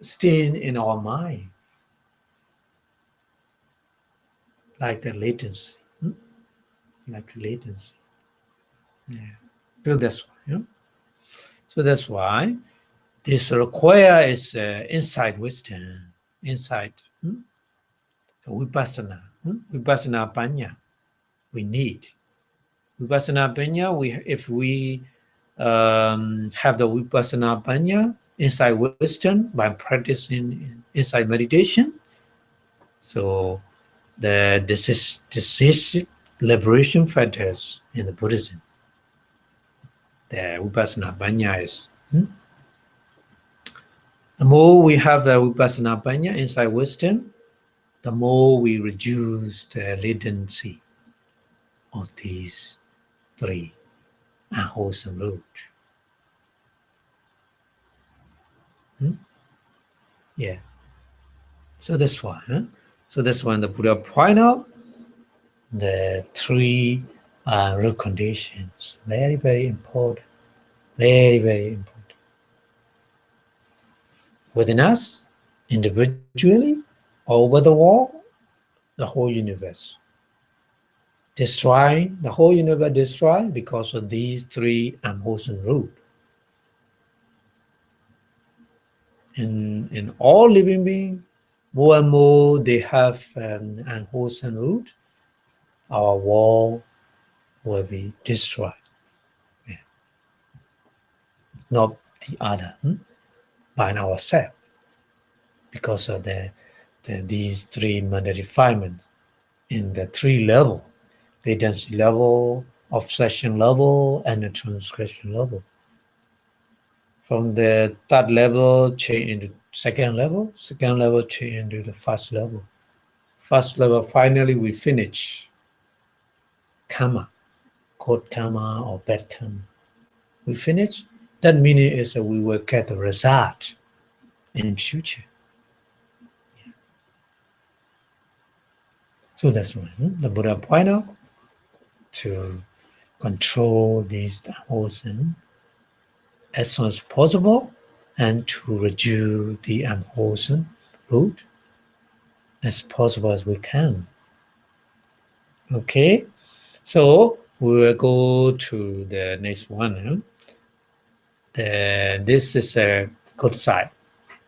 staying in our mind like the latency. Like latency. Yeah. So that's why. So that's why this require is inside wisdom, inside so vipassana, vipassana panya. We need vipassana panya. If we have the vipassana panya inside wisdom by practicing inside meditation, so this is decisive liberation factors in the Buddhism. The vipassana panya is the more we have the vipassana panya inside wisdom, the more we reduce the latency of these three unwholesome roots. Yeah. So that's why. So that's when the Buddha point out the three root conditions. Very important. Very important. Within us, individually, over the world, the whole universe. Destroy the whole universe, destroy because of these three unwholesome roots. In all living beings, more and more they have unwholesome root, our world will be destroyed. Yeah. Not the other, by ourselves, because of these three minor defilements in the three level, latency level, obsession level, and the transgression level. From the third level, change into second level change into the first level. first level, finally we finish karma, good karma or bad karma. We finish, that meaning is that we will get the result in future. Yeah. So that's why the Buddha point out to control these unwholesome as soon as possible and to reduce the unwholesome root as possible as we can. Okay, so we will go to the next one. This is a good side.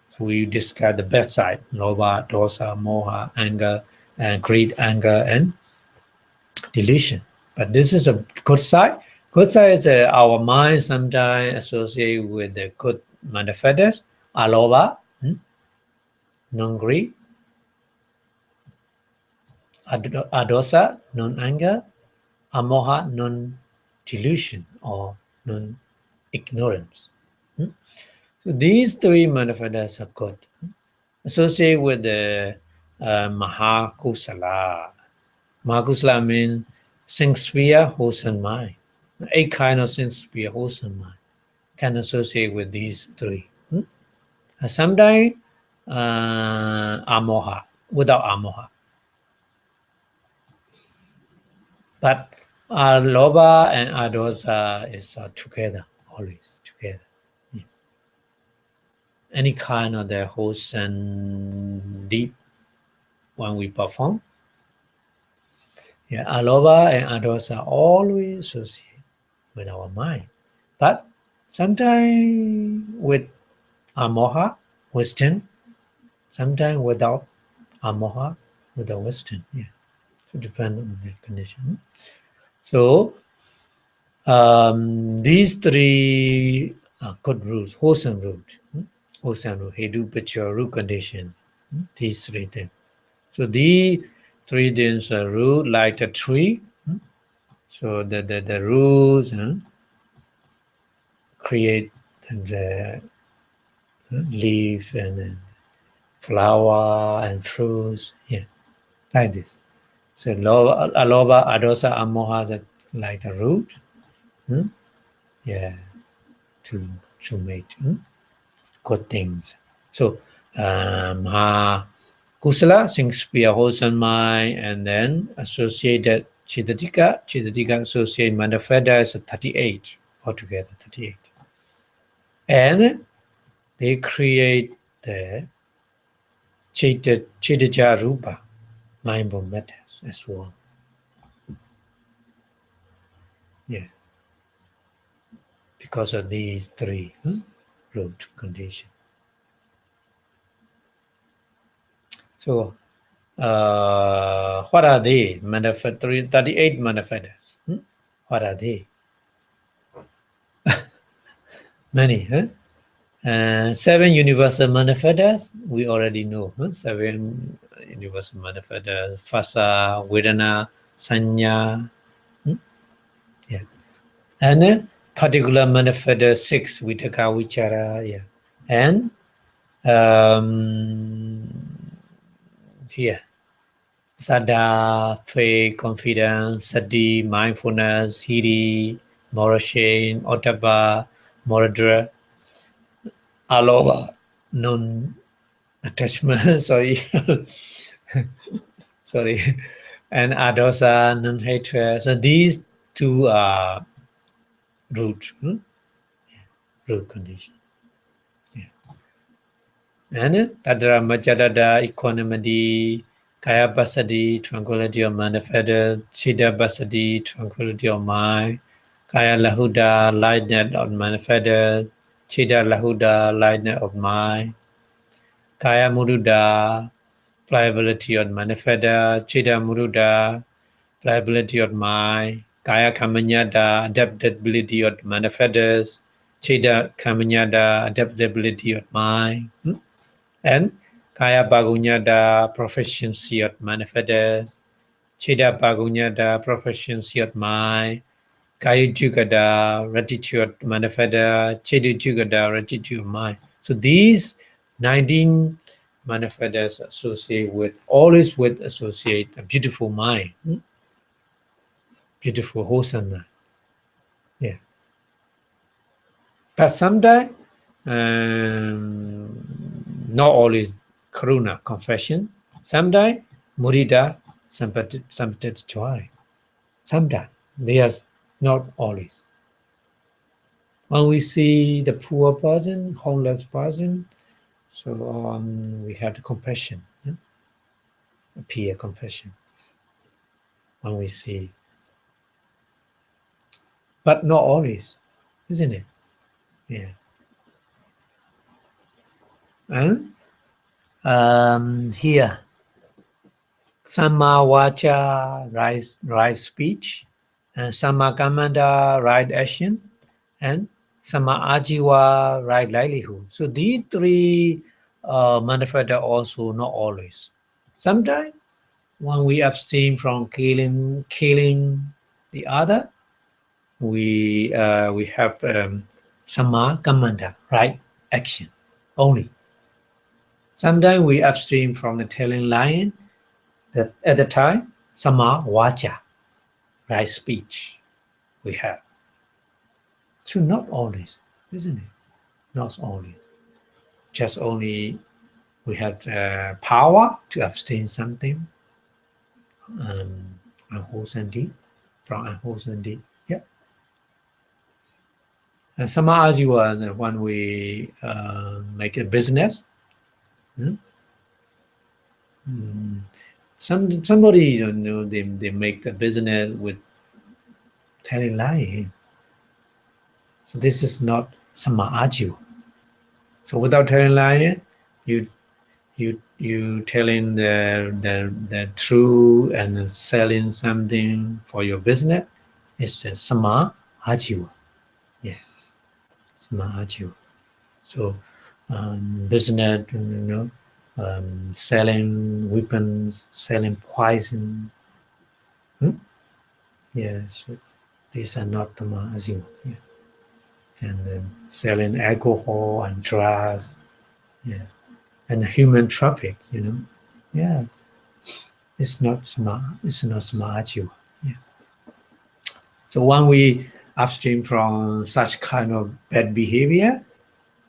So we discuss the bad side: lobha, dosa, moha, anger, and greed, anger, and delusion. But this is a good side. Good side is our mind sometimes associated with the good manifestos: alobha, non-greed, adosa, non-anger, amoha, non-delusion or non-ignorance. So these three manifestos are good, associated with the Mahakusala. Mahakusala means sincere, wholesome mind. 8 kind of sincere, wholesome mind can associate with these three. Sometimes amoha, without amoha. But lobha and adosa is together, always together. Yeah. Any kind of the wholesome deep when we perform. Yeah, alobha and adosa always associate with our mind. But sometimes with amoha, wisdom, sometimes without amoha, without wisdom. Yeah. So depend on the condition. So these three are good rules, wholesome root, wholesome root, hetu, picture, root condition. These three things. So these three things are root like a tree. So the roots create the leaf and then flower and fruits. Yeah, like this. So aloba, adosa, amoha is like a root. Yeah, to make good things. So kusala, sincere, wholesome mind, and then associated chittatika. Chittatika associated manifesta is 38 altogether, 38. And they create the chittija rupa, mindful matters as well. Yeah. Because of these three root conditions. So what are they? 38 manifestos. What are they? Many. 7 universal manifestos. We already know. 7 universal manifestos. Phasa, Vedana, Sanya. Yeah. And particular manifesto 6. Vitaka, Vichara. Yeah. And here. Sada, faith, confidence, sati, mindfulness, hiri, moral-shame, ottappa, moradra, alova, non-attachment, sorry, and adosa, non-hatred. So these two are root condition. Yeah. And tadra majadada, equanimity, kaya basadi, tranquility of manifested, chitta basadi, tranquility of mind, kaya lahuda, lightness of manifested, chitta lahuda, lightness of mind, kaya muruda, pliability of manifested, chitta muruda, pliability of mind, kaya kamanyada, adaptability of manifested, chitta kamanyada, adaptability of mind. And kaya bagunyada, proficiency of manifested, chitta bagunyada, proficiency of mind, kaya jugada, rectitude manifested, chitta jugada, rectitude of mind. So these 19 manifest associate with, always with associate a beautiful mind, beautiful wholesome mind. Yeah. But sometimes, not always karuna, compassion. Sometimes mudita, sometimes joy. Sometimes they are not always. When we see the poor person, homeless person, so we have the compassion, peer compassion. When we see, but not always, isn't it? Yeah. And here, Samma Vacha, right speech, and Samma Kammanta, right action, and Samma Ajiva, right livelihood. So these three manifest also not always. Sometimes when we abstain from killing the other, we have Samma Kammanta, right action only. Sometimes we abstain from the telling lying. That at the time, Samma Vacha, right speech, we have. So not always, isn't it? Not always. Just only we have power to abstain something, unwholesome deed, from unwholesome deed. Yeah. And Samma Ajiva, when we make a business, somebody they make the business with telling lying. So this is not Samma Ajiva. So without telling lying, you telling the true and selling something for your business. It's a Samma Ajiva. Yeah, Samma Ajiva. So business, selling weapons, selling poison. Yeah, so these are not Samma Ajiva. Yeah. And selling alcohol and drugs. Yeah. And human traffic, yeah, it's not smart. It's not smart. Yeah. So when we upstream from such kind of bad behavior,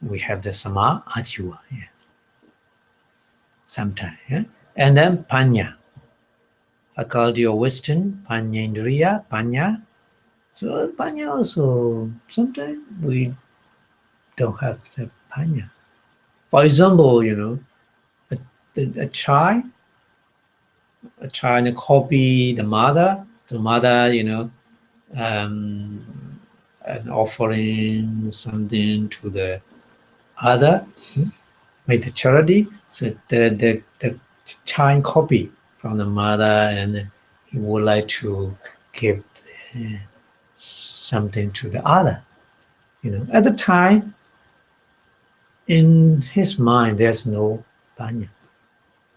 we have the sama ajiva. Yeah. Sometimes, yeah. And then panya, faculty of wisdom, panyendriya, panya. So panya also sometimes we don't have the panya. For example, a, a child trying to copy the mother, and offering something to the other, make the charity. So the child copy from the mother, and he would like to give something to the other. At the time, in his mind, there's no panya,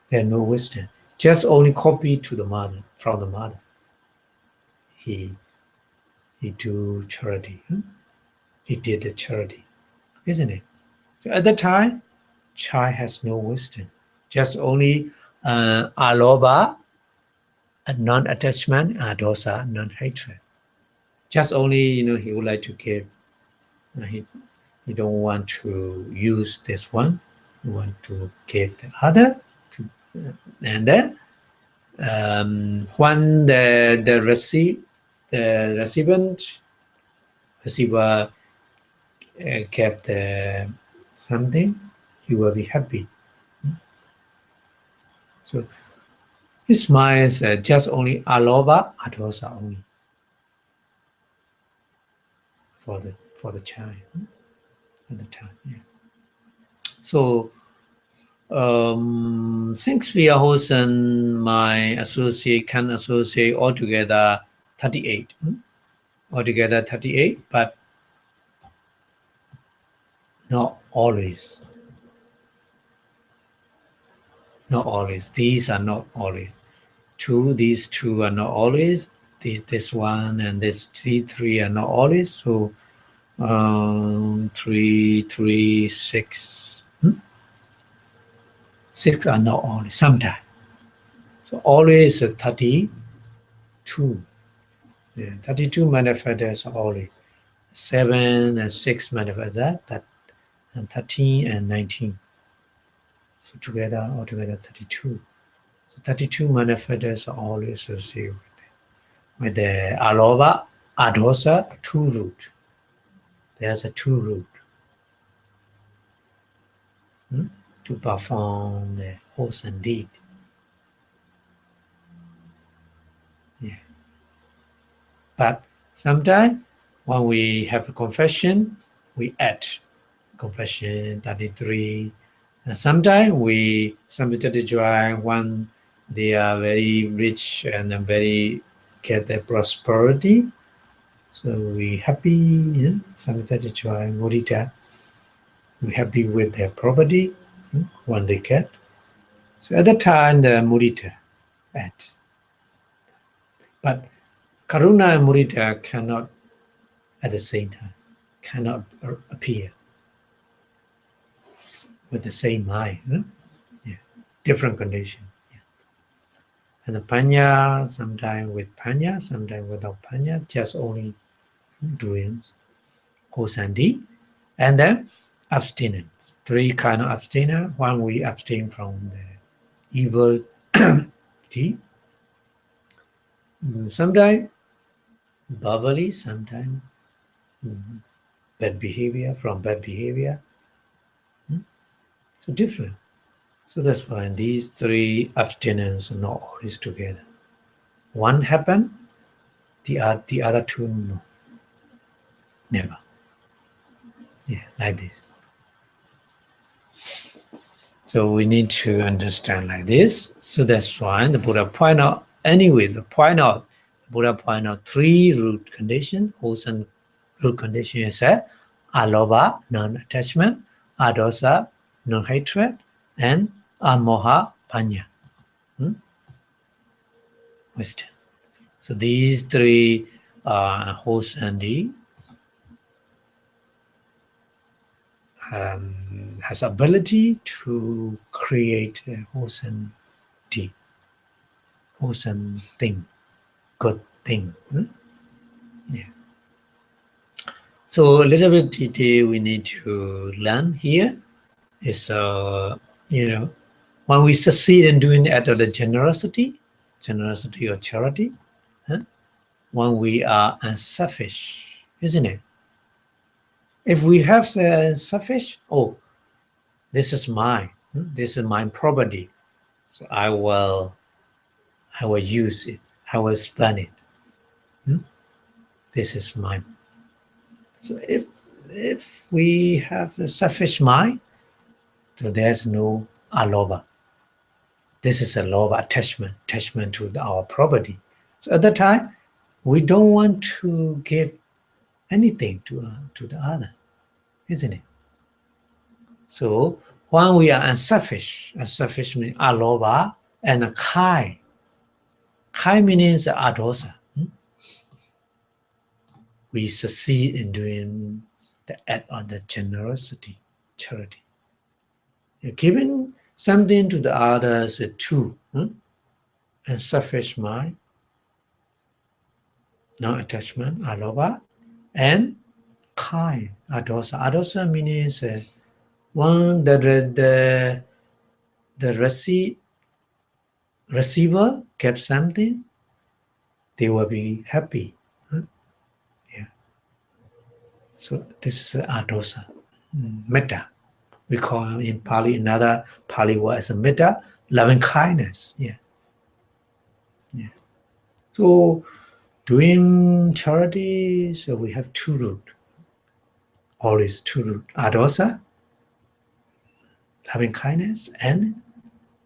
there's no wisdom. Just only copy to the mother from the mother. He do charity. He did the charity, isn't it? So at the time, child has no wisdom, just only aloba, a non-attachment, dosa, non-hatred. Just only, he would like to give. He don't want to use this one. He want to give the other. And then when the recipient receiver kept something, he will be happy. So his mind is just only aloba, adosa only for the child at the time. Yeah. So since we are wholesome, my associate can associate altogether 38. Altogether 38, but not always. Not always. These are not always. These two are not always. This one and these three are not always. So 3, 3, 6. 6 are not always, sometimes. So always 32. Yeah, 32 manifest as always. 7 and 6 manifest that, and 13 and 19. So together, altogether 32. So 32 manifest as always associated with the aloba, adosa, 2 root. There's a 2 root to perform the wholesome deed. Yeah. But sometimes when we have a confession, we add confession 33. And sometimes somebody join when they are very rich and very get their prosperity. So we happy, somebody join mudita. We happy with their property when they get. So at the time the mudita add. But karuna and mudita cannot at the same time, cannot appear with the same mind. Yeah. Different condition. Yeah. And the panya, sometimes with panya, sometimes without panya, just only doing kosandi. And then abstinence. 3 kind of abstinence. One, we abstain from the evil deed. Sometimes verbally, sometimes bad behavior, from bad behavior. So different. So that's why these 3 abstinence are not always together. One happen, the other 2 no. Never. Yeah, like this. So we need to understand like this. So that's why the Buddha point out, anyway, the Buddha point out 3 root conditions. Wholesome root condition is aloba, non-attachment, adosa, non-hatred, and amoha, panya, wisdom. So these 3 wholesome has ability to create a wholesome deed, wholesome thing, good thing. Yeah. So a little bit detail we need to learn here is, when we succeed in doing the act of the generosity or charity, when we are unselfish, isn't it? If we have selfish, this is mine, this is my property, so I will use it, I will spend it. This is mine. So if we have a selfish mind, so there's no aloba. This is a loba attachment to our property. So at that time, we don't want to give anything to the other, isn't it? So when we are unselfish means aloba and a kai. Kai means adosa. We succeed in doing the act of the generosity, charity. Giving something to the others too, and selfish mind, no attachment, aloba, and kai, adosa. Adosa means one the receiver gets something, they will be happy. Yeah. So this is adosa, metta. We call in Pali, another Pali word as a metta, loving kindness. Yeah. Yeah. So doing charity, so we have 2 roots. Always 2 roots. Adosa, loving kindness, and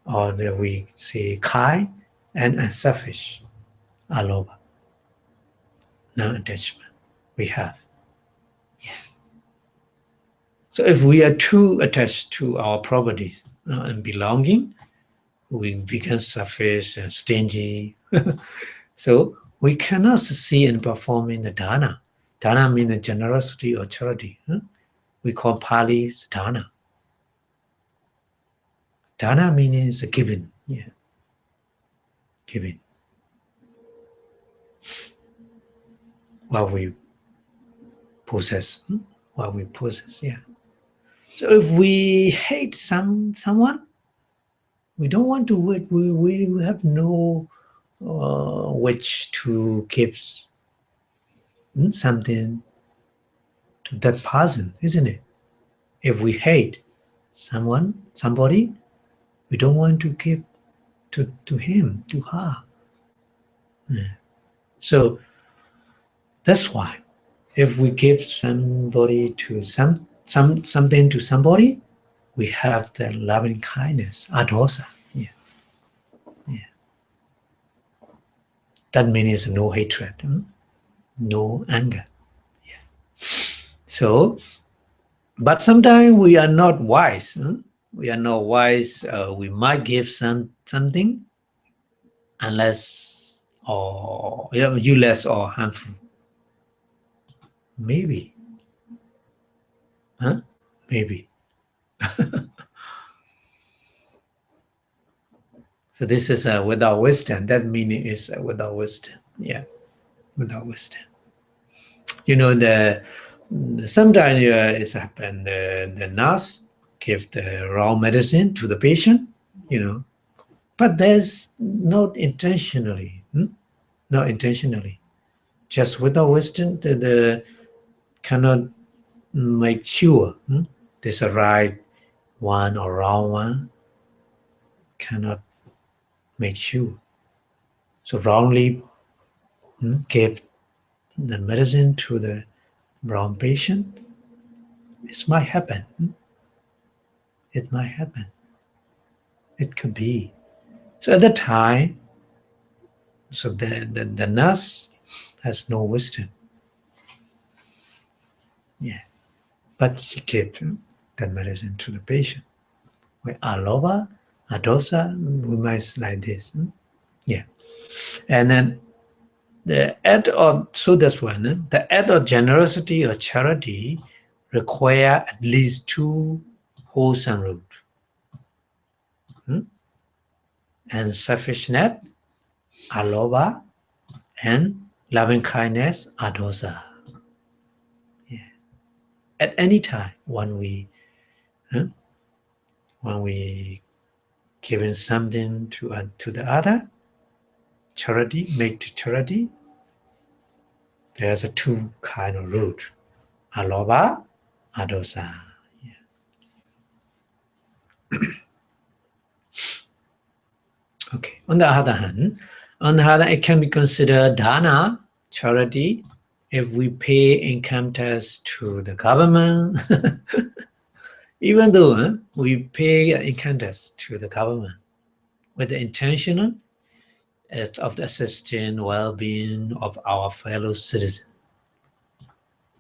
or we say kai, and unselfish, aloba, non-attachment. We have. Yeah. So if we are too attached to our properties and belonging, we become selfish and stingy. So we cannot succeed in performing the dana. Dana means the generosity or charity. We call Pali dana. Dana means giving. Yeah, giving. What we possess. What we possess. Yeah. So if we hate someone, we don't want to. We have no wish to give something to that person, isn't it? If we hate somebody, we don't want to give to him, to her. Yeah. So that's why if we give somebody to something to somebody, we have the loving kindness, adosa. Yeah. Yeah. That means no hatred, no anger. Yeah. So, but sometimes we are not wise. We are not wise. We might give something unless or useless or harmful. Maybe, huh? Maybe. So this is without wisdom. That meaning is without wisdom. Yeah, without wisdom. You know sometimes it's happened. The nurse give the wrong medicine to the patient. But there's not intentionally. Not intentionally. Just without wisdom, the cannot make sure there's a right one or wrong one. Cannot make sure. So wrongly give the medicine to the wrong patient. It might happen. It might happen. It could be. So at the time, so the nurse has no wisdom. Yeah. But she gave that medicine to the patient. With aloba, adosa, we might like this. Yeah. And then the act of, so that's one, the act of generosity or charity require at least two wholesome roots. And selfishness, aloba, and loving kindness, adosa. Yeah. At any time when we giving something to the other, charity, make to charity, there's a two kind of root. Aloba, adosa. Yeah. Okay. On the other hand, it can be considered dana, charity, if we pay income tax to the government. Even though we pay income tax to the government with the intention of assisting well-being of our fellow citizens.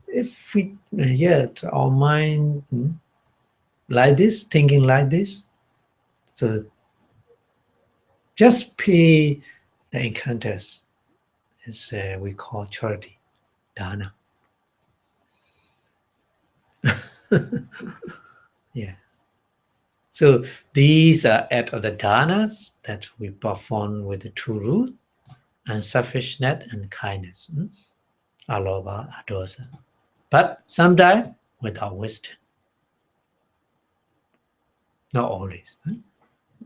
If we yet our mind like this, thinking like this, so just pay the income tax is we call charity, dana. Yeah. So these are acts of the danas that we perform with the two roots, and selfishness and kindness, aloba, adosa. But sometimes without wisdom. Not always.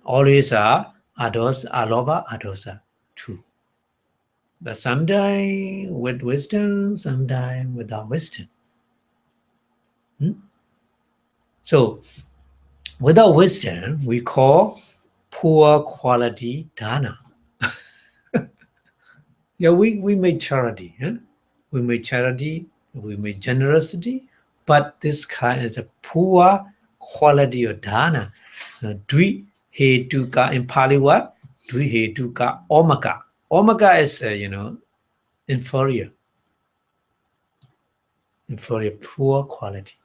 Always are aloba, adosa, true. But sometimes with wisdom, sometimes without wisdom. So without wisdom, we call poor quality dana. Yeah, we make charity. We make charity, we make generosity, but this kind is a poor quality of dana. Dvi hetuka in Pali what? Dvi hetuka omaka. Omaka is inferior, poor quality.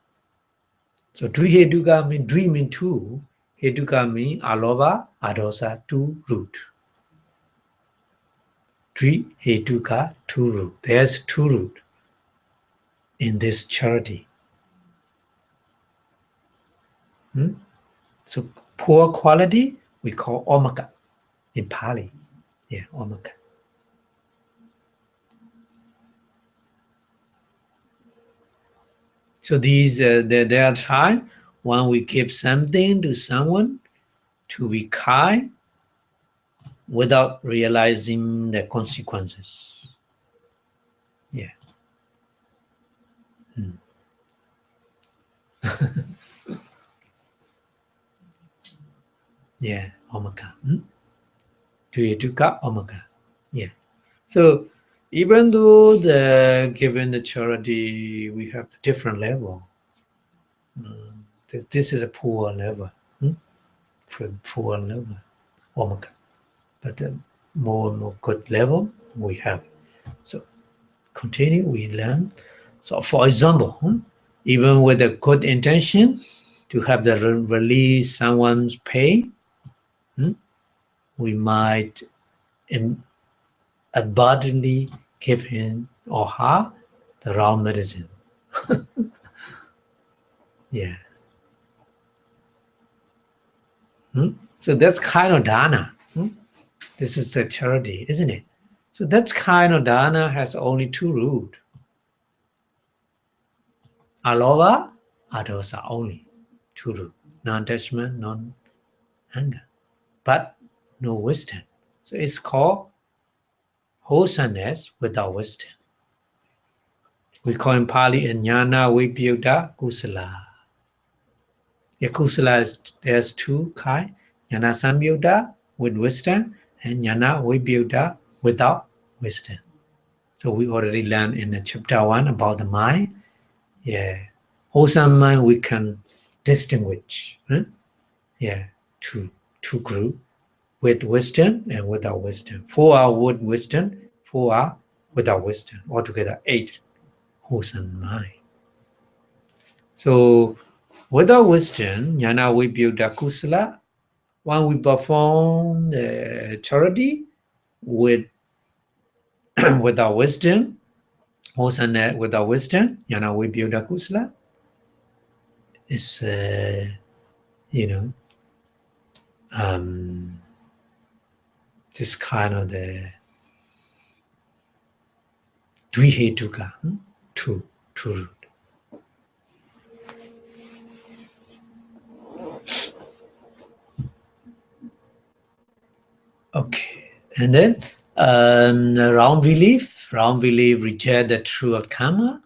So dvi hetuka mean dvi mean two, hetuka mean aloba, adosa, two root. Dvi hetuka, two root. There's two root in this charity. So poor quality, we call omaka in Pali. Yeah, omaka. So these there are times when we give something to someone to be kind without realizing the consequences. Yeah. Yeah, omaka. Tuyetuka omaka. Yeah. So even though given the charity, we have a different level. This is a poor level. Poor level. Omaka. But more and more good level we have. So continue, we learn. So for example, even with a good intention to have the release someone's pain, we might abundantly give him or her the wrong medicine. Yeah. So that's kind of dana. This is a charity, isn't it? So that kind of dana has only two roots. Alova, adosa only. Two roots. Non-attachment, non-anger. But no wisdom. So it's called wholesomeness without wisdom. We call in Pali jnana vipyuta kusala. Yeah, kusala there's two kinds. Jnana samyuta with wisdom and jnana vipyuta without wisdom. So we already learned in the chapter 1 about the mind. Yeah. Wholesome mind we can distinguish. Yeah, two groups. With wisdom and without wisdom. 4 are with wisdom, 4 are without wisdom. Altogether 8 wholesome mind. So without wisdom, jnana vipyuta kusala, when we perform the charity with without wisdom, wholesome without wisdom, jnana vipyuta kusala, is this kind of the dvihetuka, two root. Okay, and then wrong belief reject the truth of karma.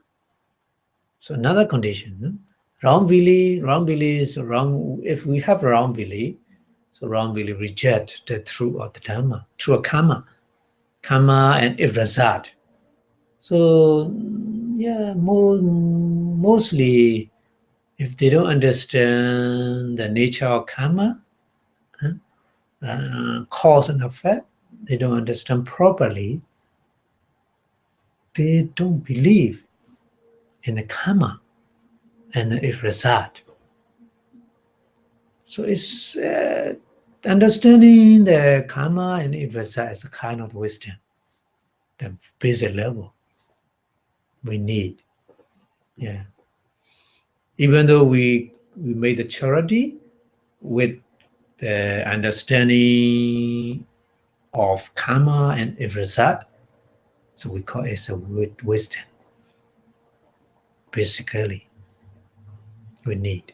So another condition, wrong belief is wrong. If we have wrong belief, so wrong belief reject the truth of the dharma, truth of karma and its result. So yeah, mostly if they don't understand the nature of karma, cause and effect, they don't understand properly, they don't believe in the karma and its result. So it's understanding the karma and its result is a kind of wisdom, the basic level we need. Yeah. Even though we made the charity with the understanding of karma and its result, so we call it a wisdom. Basically, we need.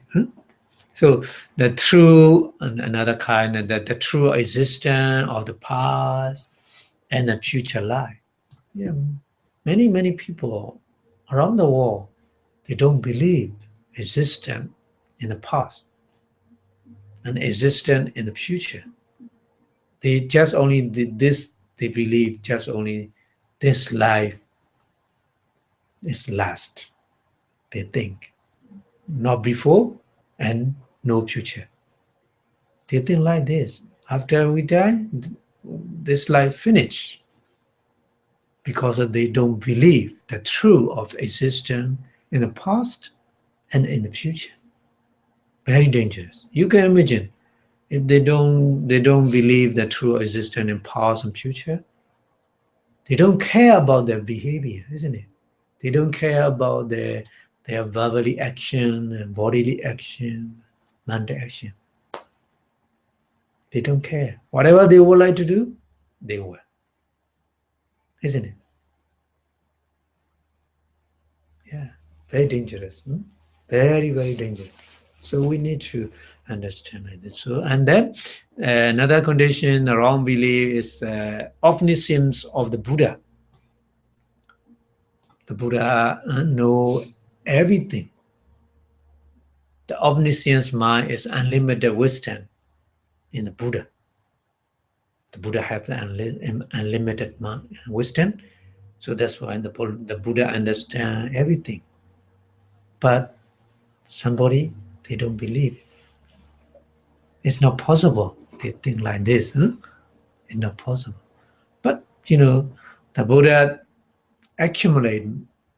So the true, another kind, the true existence of the past and the future life. Yeah, many people around the world, they don't believe existence in the past and existence in the future. They just only they believe just only this life is last. They think not before and no future. They think like this. After we die, this life finished. Because they don't believe the truth of existence in the past and in the future. Very dangerous. You can imagine if they don't believe the true existence in past and future, they don't care about their behavior, isn't it? They don't care about their verbally action and bodily action, mental action. They don't care. Whatever they would like to do, they will. Isn't it? Yeah, very dangerous. Very, very dangerous. So we need to understand like this. So, and then another condition, a wrong belief, is omniscience of the Buddha. The Buddha know everything. The omniscience mind is unlimited wisdom in the Buddha. The Buddha has unlimited wisdom, so that's why the Buddha understands everything. But somebody, they don't believe. It's not possible. They think like this. It's not possible. But, the Buddha accumulate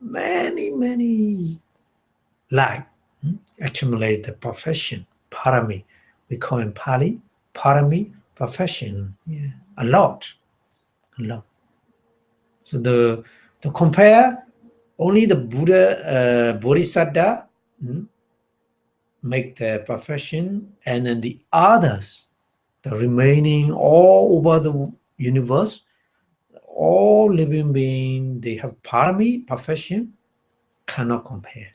many life, accumulate the profession, parami. We call in Pali, parami, profession. Yeah, a lot. So to compare, only the Buddha, Bodhisattva, make the profession, and then the others, the remaining all over the universe, all living beings, they have parami, profession, cannot compare.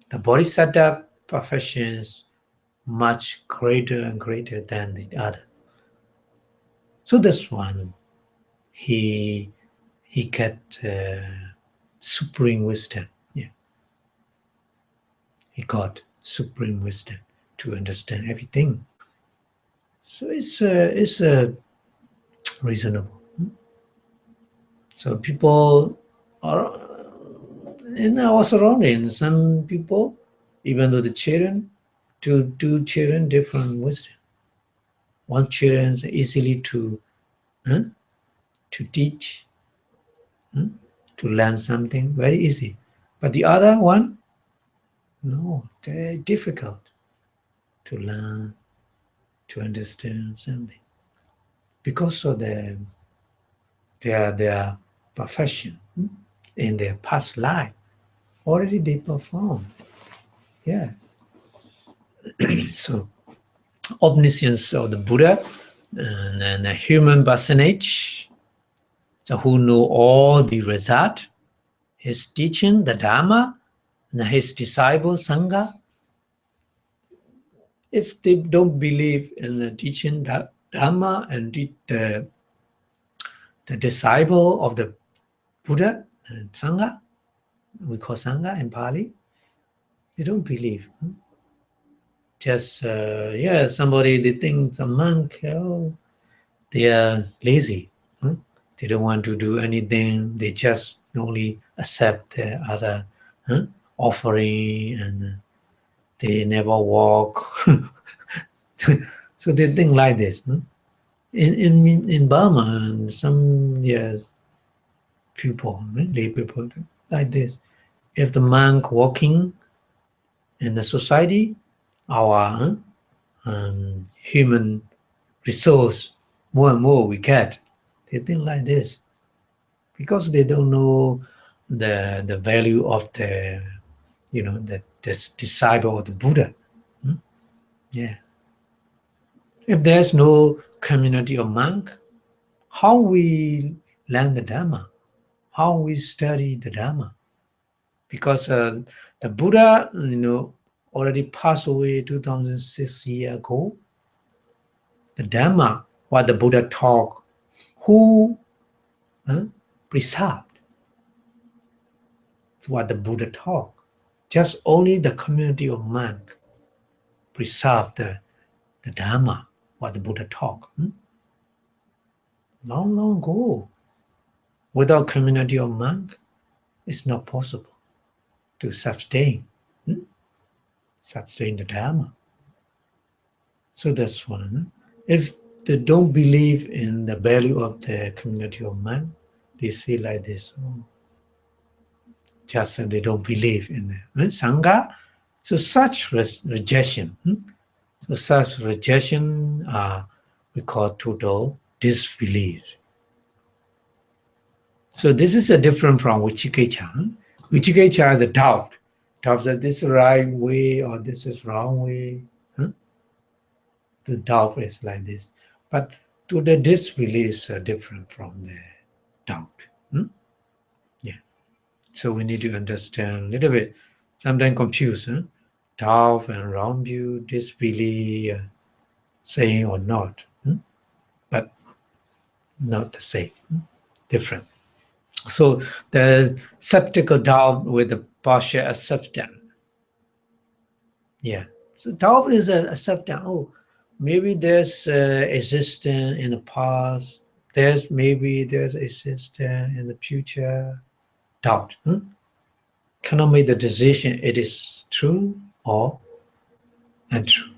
The Bodhisattva professions much greater and greater than the other. So this one, he get supreme wisdom. Yeah, he got supreme wisdom to understand everything. So it's reasonable. So people are in our surrounding. Some people, even though the children, two children different wisdom. One children is easily to teach, to learn something very easy, but the other one, no, very difficult to learn, to understand something, because of their profession in their past life. Already they perform. Yeah. So omniscience of the Buddha, and then a human personage, so who know all the result, his teaching, the Dharma, and his disciple, Sangha. If they don't believe in the teaching, Dharma, and the disciple of the Buddha and Sangha, we call Sangha in Pali, they don't believe. Just, somebody, they think the monk, they are lazy. They don't want to do anything. They just only accept the other offering, and they never walk. So they think like this. In Burma, and some people, lay people like this. If the monk walking in the society, our human resource more and more we get. They think like this because they don't know the value of the disciple of the Buddha. Yeah. If there's no community of monk, how we learn the Dharma? How we study the Dharma? Because the Buddha, already passed away 2006 years ago. The Dharma, what the Buddha taught, who preserved what the Buddha taught. Just only the community of monk preserved the Dharma, what the Buddha taught. Long ago. Without community of monk, it's not possible to sustain the Dharma. So that's one. If they don't believe in the value of the community of monk, they say like this. Just they don't believe in the Sangha. So such rejection. So such rejection we call total disbelief. So this is a different from Vicikiccha. Vicikiccha is a doubt. Doubt that this is the right way or this is wrong way. the doubt is like this. But to the disbelief is different from the doubt. Yeah. So we need to understand a little bit. Sometimes confused. Doubt and wrong view, disbelief, same or not. But not the same. Different. So the skeptical doubt with the partial acceptance. Yeah. So doubt is a acceptance. Oh, maybe there's existence in the past. There's existence in the future. Doubt. Cannot make the decision it is true or untrue.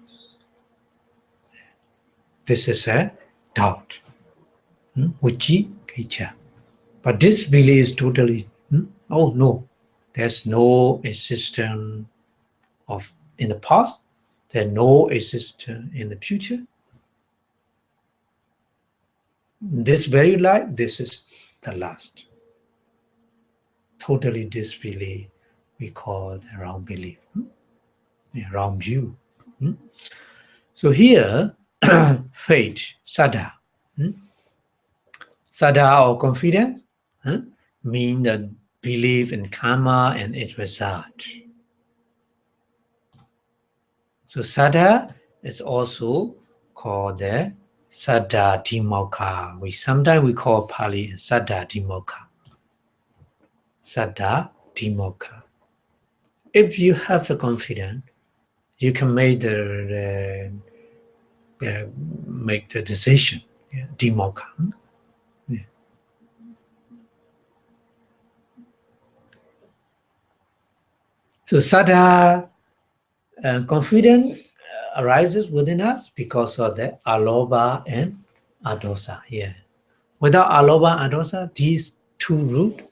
This is a doubt. Uchi kicha. But this belief is totally, oh no, there's no existence of in the past, there's no existence in the future. This very life, this is the last. Totally disbelief, we call the wrong belief, wrong view. So here, faith, saddha, saddha or confidence, mean the belief in karma and its result. So saddha is also called the saddha dhimmokkha. Sometimes we call Pali saddha dhimmokkha. Saddha dhimmokkha. If you have the confidence, you can make the decision. Dhimmokkha. Yeah. So saddha confidence arises within us because of the alobha and adosa. Yeah. Without alobha and adosa, these two roots,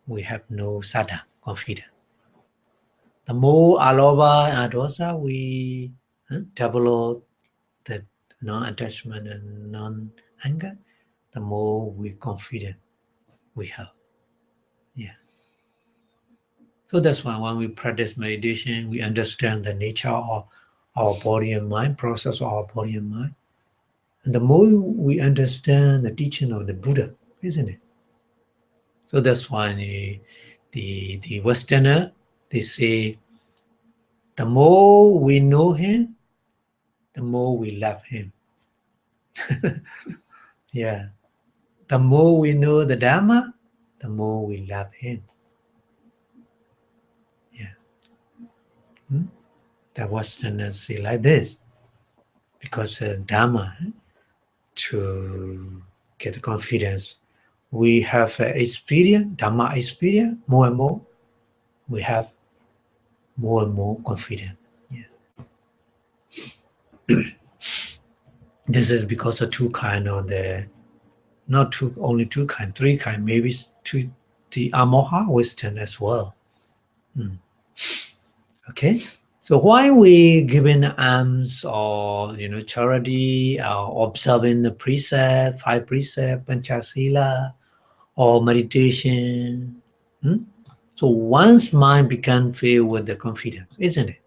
we have no saddha, confidence. The more alobha and adosa we develop the non-attachment and non-anger, the more we confident we have. Yeah. So that's why when we practice meditation, we understand the nature of our body and mind, process of our body and mind. And the more we understand the teaching of the Buddha, isn't it? So that's why the Westerner, they say, the more we know him, the more we love him. Yeah. The more we know the Dharma, the more we love him. Yeah. The Westerners say like this, because Dharma, to get confidence, we have experience, Dharma experience, more and more, we have more and more confidence. Yeah. This is because of two kind of the, not two, only two kind, three kind, maybe two, the Amoha Western as well. Okay. So why we giving alms or charity or observing the precept, 5 precept, Panchasila, or meditation? So once mind become filled with the confidence, isn't it?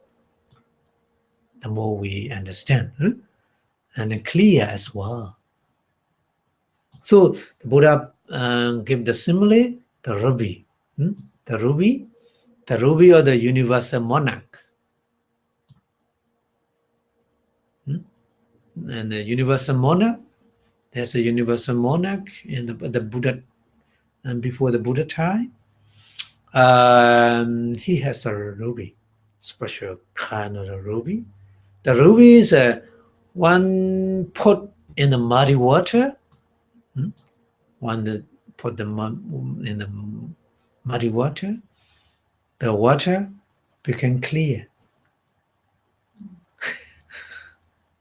The more we understand, and then clear as well. So the Buddha give the simile, the ruby, the ruby or the universal monarch. And the universal monarch, there's a universal monarch in the Buddha, and before the Buddha time, he has a ruby, special kind of a ruby. The ruby is one put in the muddy water, one that put the in the muddy water, the water became clear.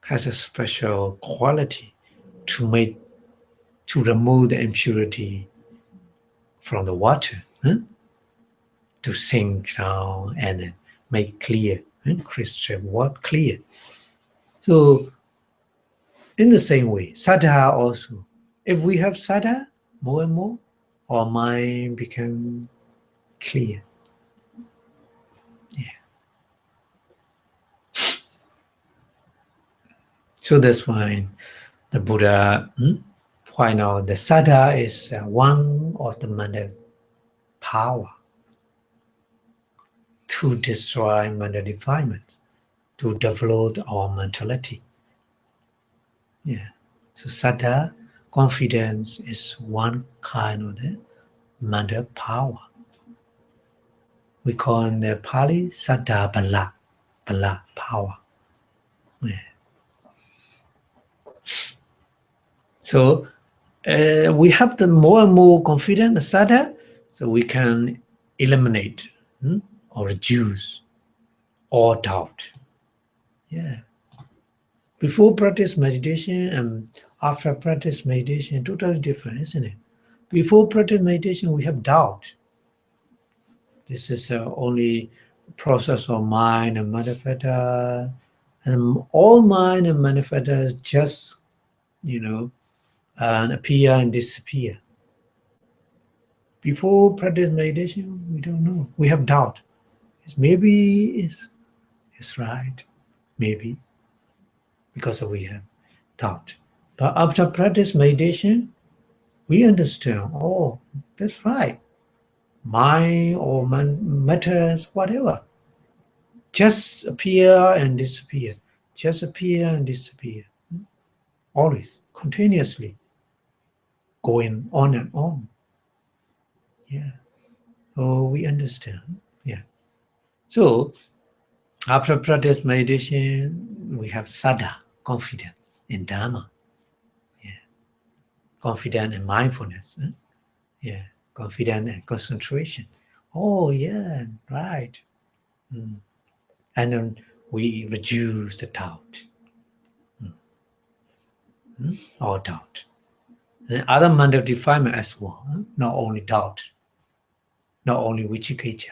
Has a special quality to remove the impurity from the water, to sink down and make clear, crystal what clear. So in the same way, saddha also. If we have saddha more and more, our mind become clear. Yeah. So that's why the Buddha point out the saddha is one of the mental power to destroy mental defilement, to develop our mentality. Yeah. So saddha, confidence, is one kind of the mental power. We call in the Pali saddha bala, power. Yeah. So we have the more and more confident saddha, so we can eliminate or reduce all doubt. Yeah. Before practice meditation and after practice meditation, totally different, isn't it? Before practice meditation, we have doubt. This is only process of mind and manifesta, and all mind and manifesta is just, appear and disappear. Before practice meditation, we don't know. We have doubt. Maybe it's right, maybe, because we have doubt. But after practice meditation, we understand, oh, that's right. Mind or matters, whatever, just appear and disappear. Just appear and disappear. Always, continuously, going on and on. Yeah. Oh, we understand. Yeah. So after practice meditation, we have saddha, confidence in Dharma. Yeah. Confidence in mindfulness. Yeah. Confidence and concentration. Oh, yeah, right. And then we reduce the doubt. Or doubt. And other mental defilement as well. Not only doubt, not only vicikiccha,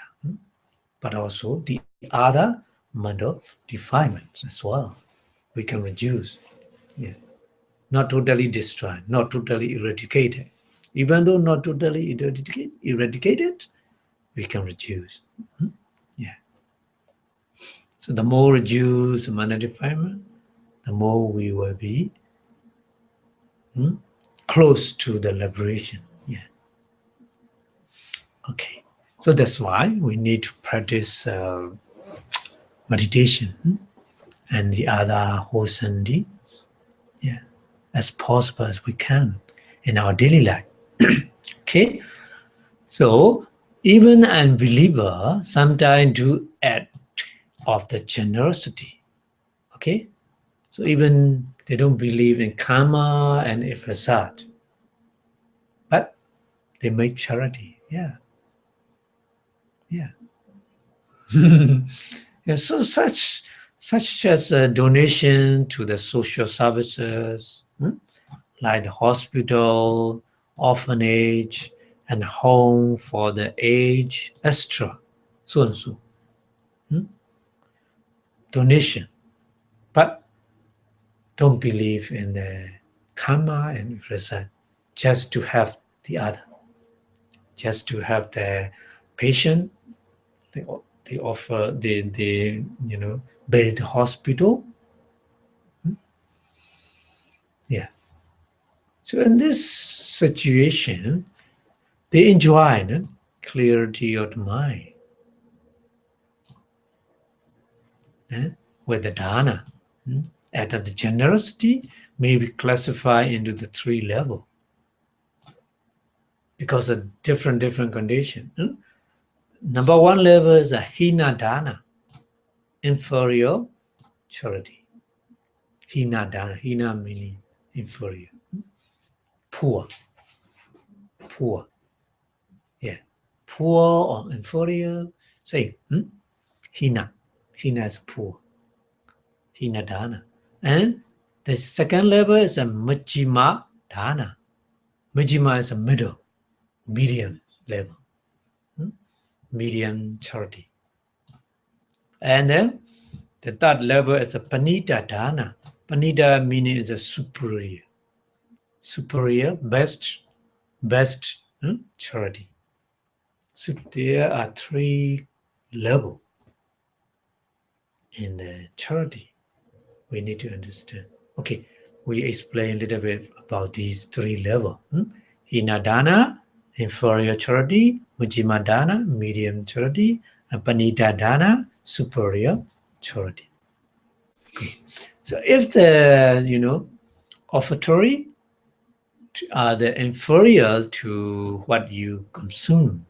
but also the other mental defilements as well. We can reduce. Yeah. Not totally destroy, not totally eradicated. Even though not totally eradicated, we can reduce. Yeah. So the more reduce the mental defilement, the more we will be close to the liberation. Yeah. Okay. So that's why we need to practice meditation and the other wholesome deed, yeah, as possible as we can in our daily life. Okay. So even unbeliever sometimes do act of the generosity. Okay. So even they don't believe in karma and ifrasad, but they make charity. Yeah. Yeah. Yeah. So such as a donation to the social services, like the hospital, orphanage, and home for the aged, extra, so and so. Donation, but don't believe in the karma and result, just to have the other, just to have the patient. They offer they build the hospital. Yeah. So in this situation, they enjoy clarity of the mind with the dana. Act of the generosity may be classified into the three levels because of different conditions. Number one level is a hina dana, inferior charity. Hina dana, hina meaning inferior, poor, yeah, poor or inferior. Say hina is poor, hina dana, and the second level is a majjhima dana. Majjhima is a middle, medium level, medium charity. And then the third level is a panita dana. Panita meaning is a superior, best charity. So there are three levels in the charity we need to understand. Okay, we explain a little bit about these three levels. Hinadana, inferior charity, Majjhima dana, medium charity, and Panita dana, superior charity. Okay. So if the offertory are the inferior to what you consume,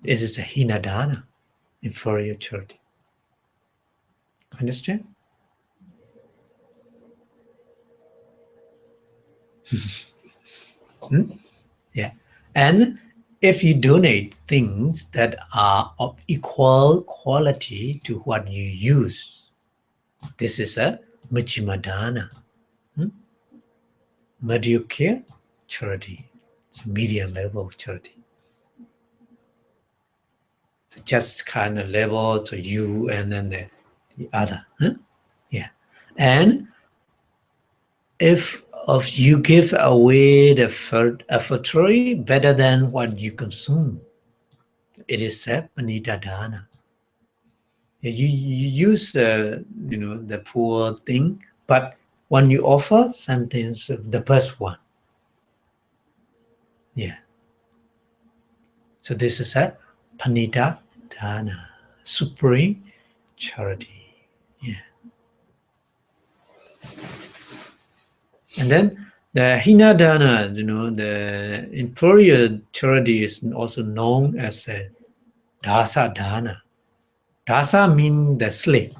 this is the Hinadana, inferior charity. Understand? Yeah. And if you donate things that are of equal quality to what you use, this is a Majjhima dana, mediocre charity, medium level of charity. So just kind of level to you and then the other. Yeah. And if you give away the offertory better than what you consume, it is a panita dana. You use the poor thing, but when you offer something, the best one. Yeah. So this is a panita dana, supreme charity. Yeah. And then the hina dana, the inferior charity is also known as a dasa dana. Dasa means the slave.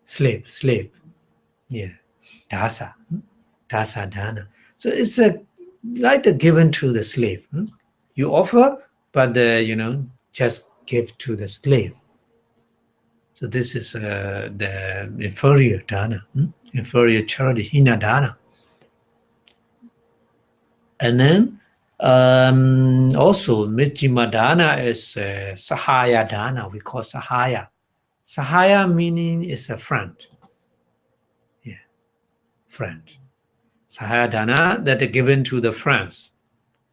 Slave. Yeah. Dasa dana. So it's like the given to the slave. You offer, but just give to the slave. So this is the inferior dana, inferior charity, hina dana. And then also Majjhima dana is sahaya dana. We call sahaya. Sahaya meaning is a friend. Yeah, friend. Sahaya dana that are given to the friends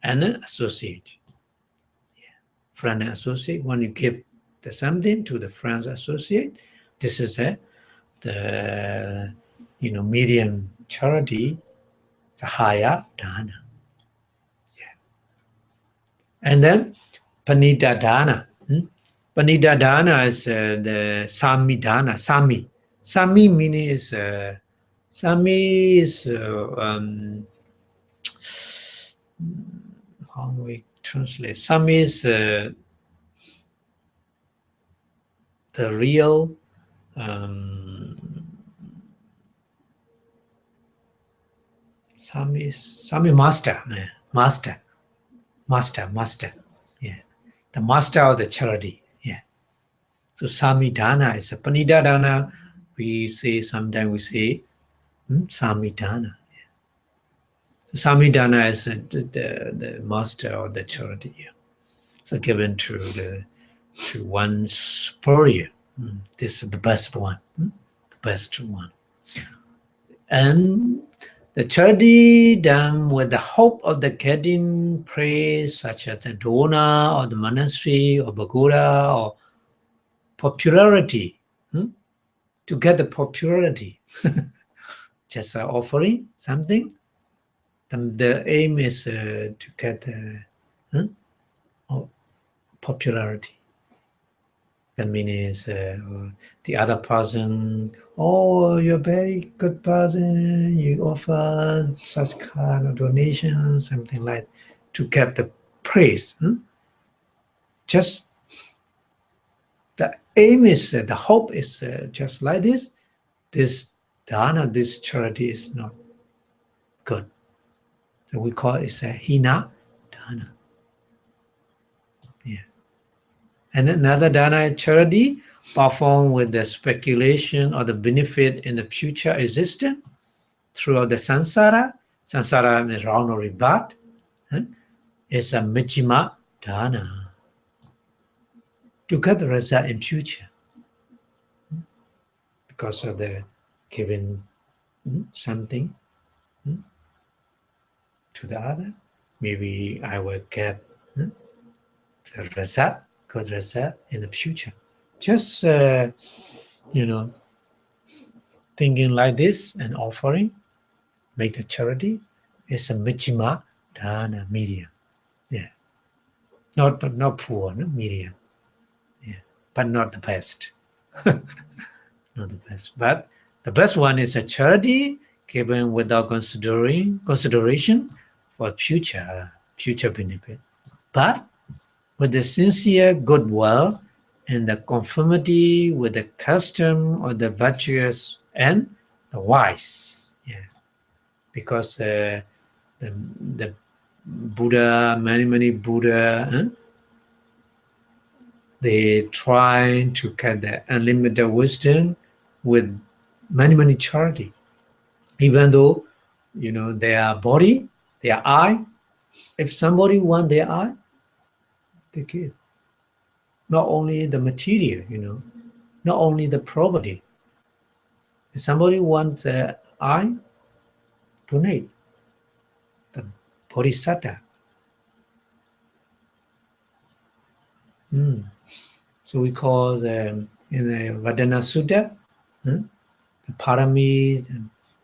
and associate. Yeah, friend and associate. When you give something to the friends associate, this is the medium charity, sahaya dana. Yeah, and then panita dana. Panita dana is the sami dana. Sami meaning is sami is how we translate? Sami is the real Sami master. Yeah. Master. Yeah, the master of the charity. Yeah. So Sami dana is a panita dana. We say sometimes we say Sami dana. Yeah. Sami dana is the master of the charity. Yeah. So given to one superior. This is the best one. The best one. And the charity done with the hope of the getting praise, such as the donor or the monastery or pagoda or popularity, to get the popularity, just offering something. The aim is to get popularity. That means the other person, oh, you're a very good person, you offer such kind of donation, something like to get the praise. Just the aim is, the hope is just like this. This dana, this charity is not good. So we call it a hina dana. Yeah. And another dana charity performed with the speculation or the benefit in the future existence throughout the samsara. Samsara means round or rebirth. It's a Majjhima dana to get the result in future because of the giving something to the other. Maybe I will get the result, good result in the future. Just thinking like this and offering, make the charity, is a Michima Dana, medium. Yeah. Not poor, no medium. Yeah. But not the best. Not the best. But the best one is a charity given without consideration for future benefit. But with the sincere goodwill and the conformity with the custom of the virtuous and the wise. Yeah. Because the Buddha, many Buddha, they try to get the unlimited wisdom with many charity. Even though, their body, their eye, if somebody want their eye, they give. Not only the material, not only the property. If somebody wants the eye, donate. The bodhisattva. So we call in the Vadana Sutta, the paramis,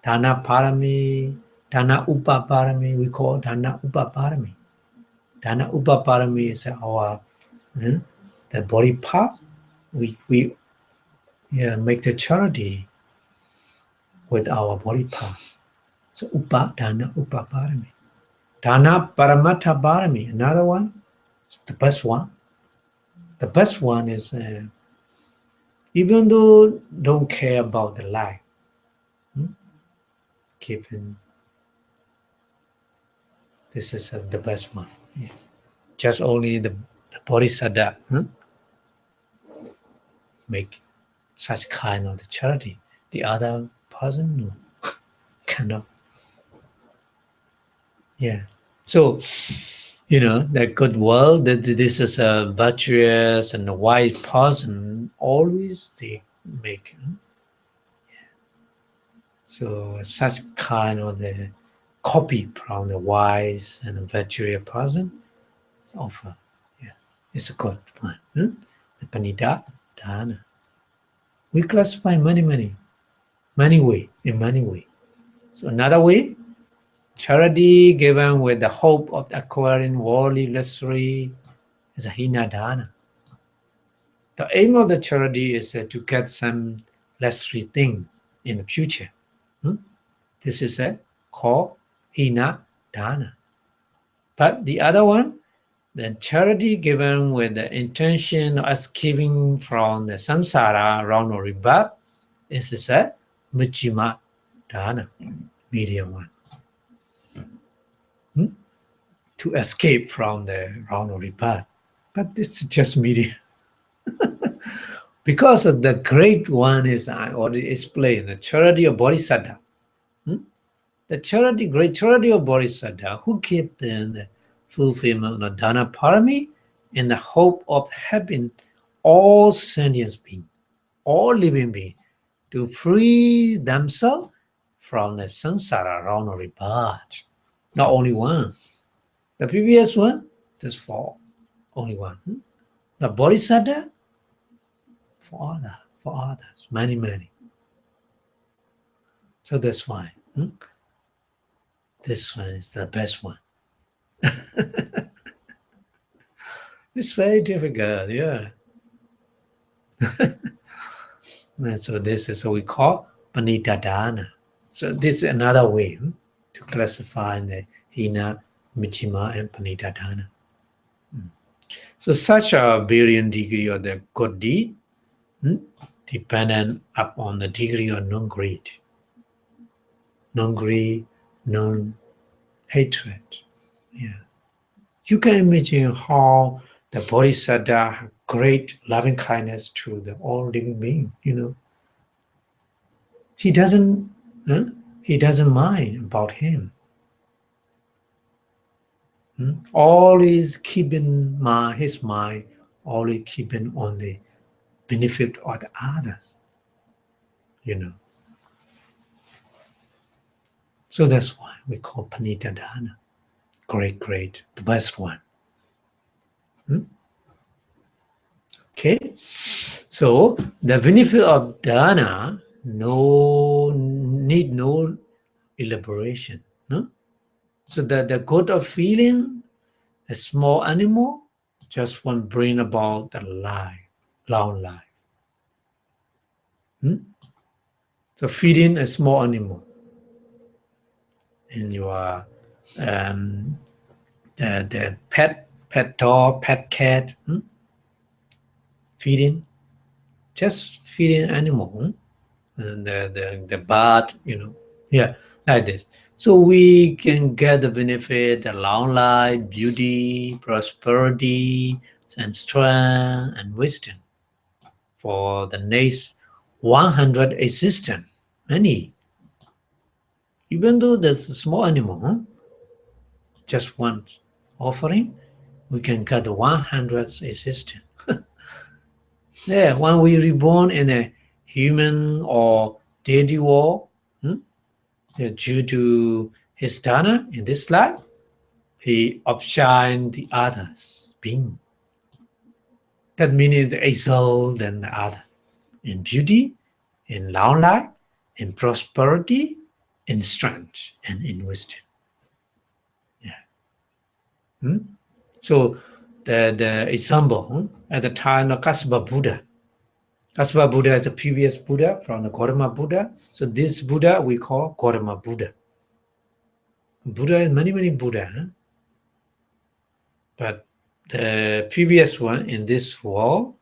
dana parami, dana upa parami, we call dana upa parami. Dana upa parami is our the body part. We make the charity with our body part. So upa dana upa parami. Dana paramata parami, another one, the best one. The best one is even though don't care about the life, given. This is the best one. Yeah. Just only the bodhisattva make such kind of the charity. The other person, no, cannot. Yeah. So, the good world, this is a virtuous and a wise person, always they make. So such kind of the copy from the wise and virtuous person is offer. Yeah, it's a good one. The Panita Dana. We classify many way, in many way. So another way, charity given with the hope of acquiring worldly luxury is a hina dana. The aim of the charity is to get some luxury things in the future. This is called hina dana. But the other one, the charity given with the intention of escaping from the samsara round or rebirth, is a Majjhima dana, medium one. To escape from the round or rebirth. But this is just medium. Because of the great one is, I already explained, the charity of Bodhisattva. The great charity of Bodhisattva, who keep the fulfillment of Dana Parami in the hope of having all sentient beings, all living beings, to free themselves from the samsara round or rebirth. Not only one. The previous one, just for only one. The Bodhisattva, for others, many. So that's why this one is the best one. It's very difficult, yeah. So this is what we call Panita Dana. So this is another way to classify the Hina, Michima, and Panita Dana. So such a varying degree of the good deed dependent upon the degree of non-greed, non-hatred. Yeah. You can imagine how the Bodhisattva have great loving kindness to the all living being, He doesn't mind about him. Always keeping his mind, always keeping on the benefit of the others, So that's why we call Panita Dana. Great, the best one. Okay, so the benefit of Dana need no elaboration. No? So the good of feeling a small animal just want bring about the life, long life. So feeding a small animal in your the pet dog, pet cat, feeding, just feeding animal, and the bird, yeah, like this. So we can get the benefit, the long life, beauty, prosperity, and strength and wisdom for the next 100 existence. Many, even though there's a small animal, just one offering, we can get the 100 existence. Yeah, when we reborn in a human or deity world, due to his dana in this life, he outshine the others being. That means excel than the other in beauty, in long life, in prosperity, in strength, and in wisdom. Yeah. So the example at the time of Kassapa Buddha. Kassapa Buddha is the previous Buddha from the Gautama Buddha. So this Buddha we call Gautama Buddha. Buddha is many Buddha, but the previous one in this world,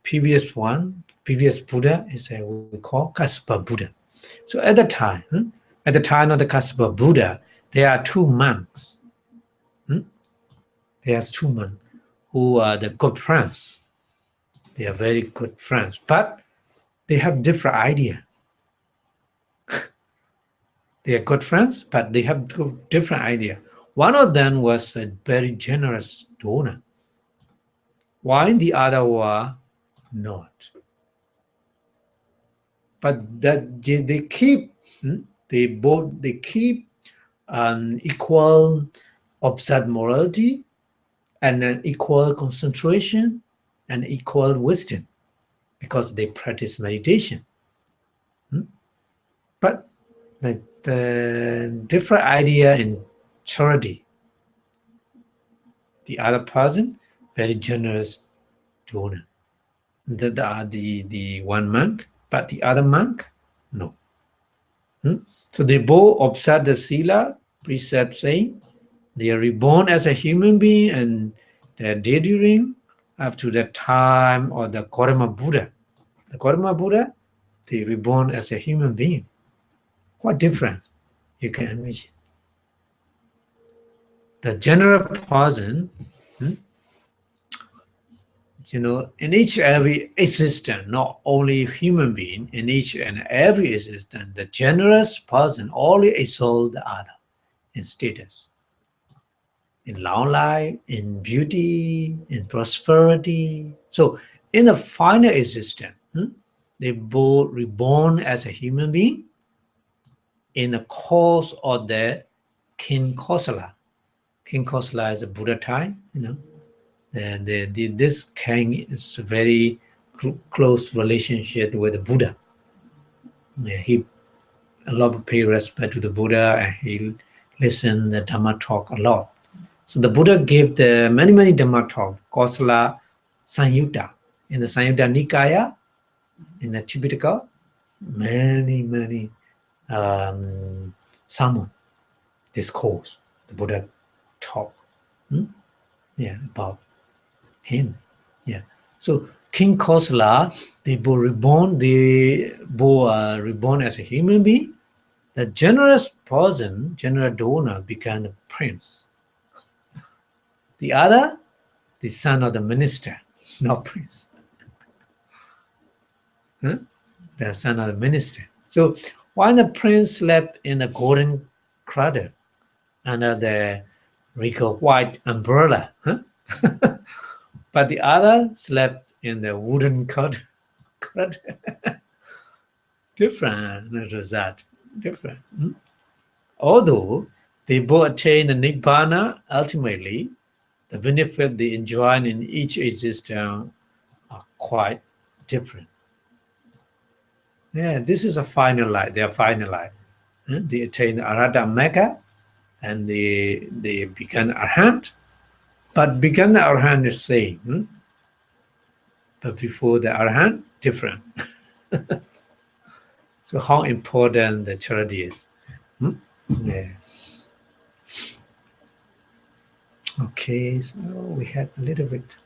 previous Buddha is we call Kassapa Buddha. So at the time of the Kassapa Buddha, there are two monks. There's two monks who are the good friends. They are very good friends, but they have different idea. They are good friends, but they have different idea. One of them was a very generous donor, while the other were not. But that they keep equal observed morality and an equal concentration and equal wisdom because they practice meditation. But the different idea in charity. The other person, very generous donor. The one monk, but the other monk, no. So they both observe the sila precept saying they are reborn as a human being and they're during up to the time of the Gautama Buddha. The Gautama Buddha, they reborn as a human being. What difference you can imagine? The general person, in each and every existence, not only human being, in each and every existence, the generous person always exalts the other in status, in long life, in beauty, in prosperity. So in the final existence, they both reborn as a human being in the course of the King Kosala. King Kosala is a Buddha time, and this king is a very close relationship with the Buddha. He a lot pay respect to the Buddha and he listen the Dhamma talk a lot. So the Buddha gave the many Dhamma talk, Kosala Sanyutta. In the Sanyutta Nikaya, in the Tipitaka, many sermon, discourse, the Buddha talk about him. Yeah. So King Kosala, they both are reborn as a human being. The generous person, general donor, became the prince. The other, the son of the minister, not prince. The son of the minister. So while the prince slept in the golden cradle under the regal white umbrella, but the other slept in the wooden cradle. Different result. Different. Although they both attain the nibbana, ultimately, the benefit they enjoy in each existence are quite different. Yeah, this is a final life. They are final life. They attain the Arhata Mega and they become Arhat. But become the Arhat is same. But before the Arhat, different. So how important the charity is. Yeah. Okay, so we have a little bit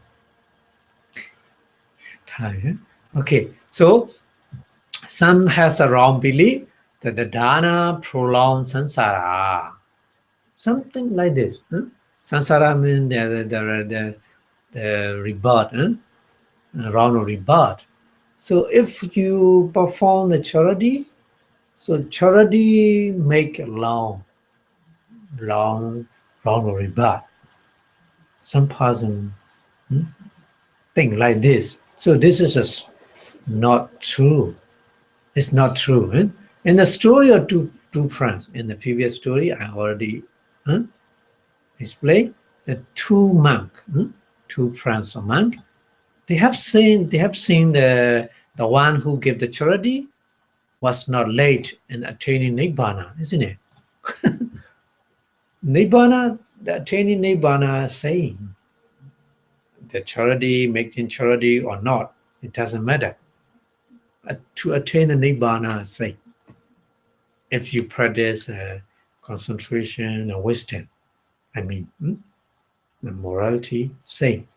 time. Okay, so some has a wrong belief that the dana prolongs samsara. Something like this. Samsara means the rebirth, round of rebirth. So if you perform the charity, so charity make a long round of rebirth. Some person think like this. So this is not true. It's not true. In the story of two friends, in the previous story, I already explained the two monks, two friends of monk. They have seen the one who gave the charity was not late in attaining nibbana, isn't it? Nibbana, the attaining nibbana saying the charity, making charity or not, it doesn't matter. To attain the nibbana, say, if you practice concentration and wisdom, I mean, the morality, same.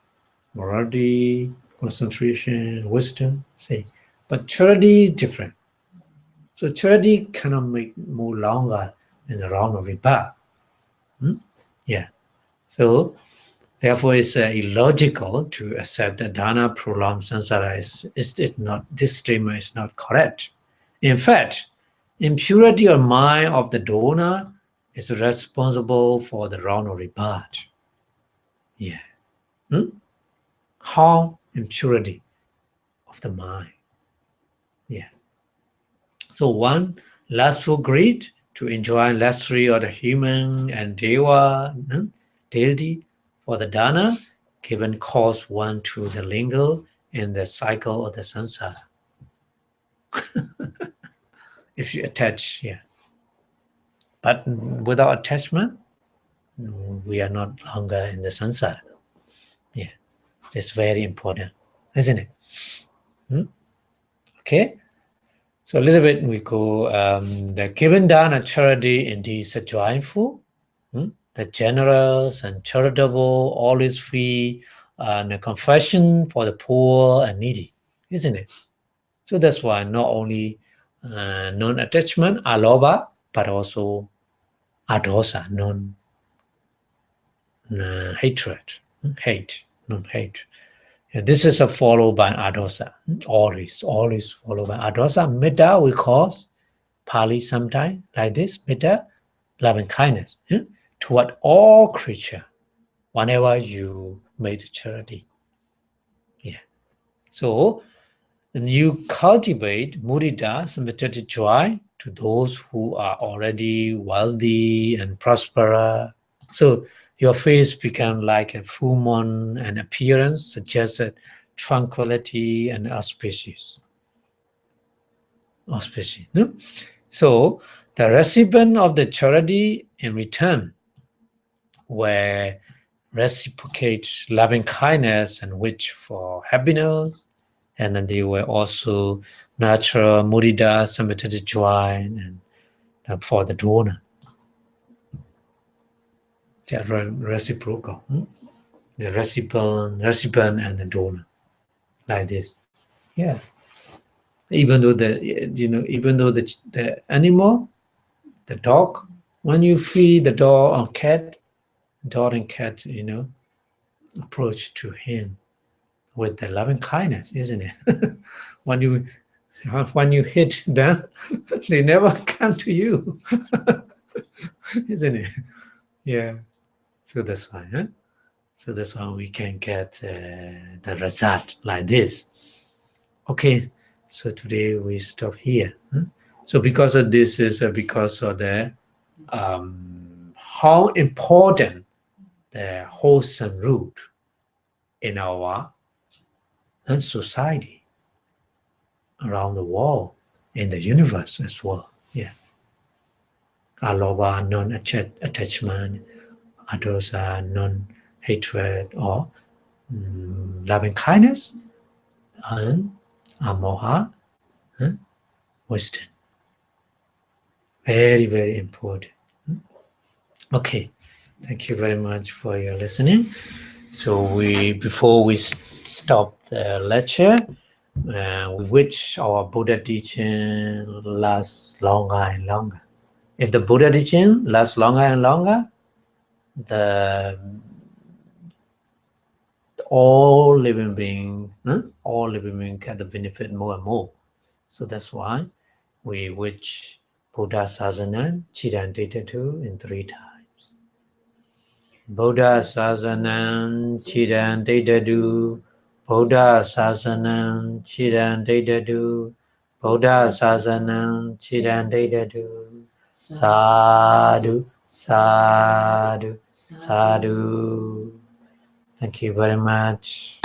Morality, concentration, wisdom, same. But charity, different. So charity cannot make more longer in the round of rebirth. Yeah. So therefore, it's illogical to accept that dana prolongs samsara. Is not, this statement is not correct. In fact, impurity of mind of the donor is responsible for the round of rebirth. Yeah. How impurity of the mind. Yeah. So one, lustful greed to enjoy luxury of the human and deva, deity for the dana, given cause one to the linger in the cycle of the samsara. If you attach, yeah. But without attachment, we are not longer in the samsara. Yeah. It's very important, isn't it? Okay. So a little bit we go, the given dana charity indeed is joyful, the generous and charitable, always free, and a confession for the poor and needy, isn't it? So that's why not only non-attachment, aloba, but also adosa, non-hatred, non-hate. And this is a followed by adosa, always followed by adosa. Metta we call Pali sometimes like this, metta, loving kindness toward all creature whenever you made charity. Yeah. So then you cultivate mudita, sympathetic joy to those who are already wealthy and prosperous. So your face becomes like a full moon, and appearance suggested tranquility and auspicious. No? So the recipient of the charity in return were reciprocate loving kindness and wish for happiness, and then they were also natural mudita, sympathetic joy, and for the donor. They are reciprocal. The recipient and the donor, like this. Yeah. Even though the animal, the dog, when you feed the dog or cat, dog and cat, approach to him with the loving kindness, isn't it? when you hit them, they never come to you, isn't it? Yeah. So that's why, huh? So that's how we can get the result like this. Okay. So today we stop here. So because of this is because of the how important the wholesome root in our society around the world. in the universe as well. Yeah. Alova, non-attachment, adosa, non-hatred, or loving kindness, and amoha, wisdom. Very, very important. Okay, thank you very much for your listening. So before we stop the lecture, we wish our Buddha teaching lasts longer and longer. If the Buddha teaching lasts longer and longer, all living beings get the benefit more and more. So that's why we wish Buddha Sasana Chidantitatu in 3 times. Buddha Sasana Chidantitatu, Buddha Sasana Chidantitatu, Buddha Sasana Chidantitatu. Sadhu, sadhu, sadhu. Thank you very much.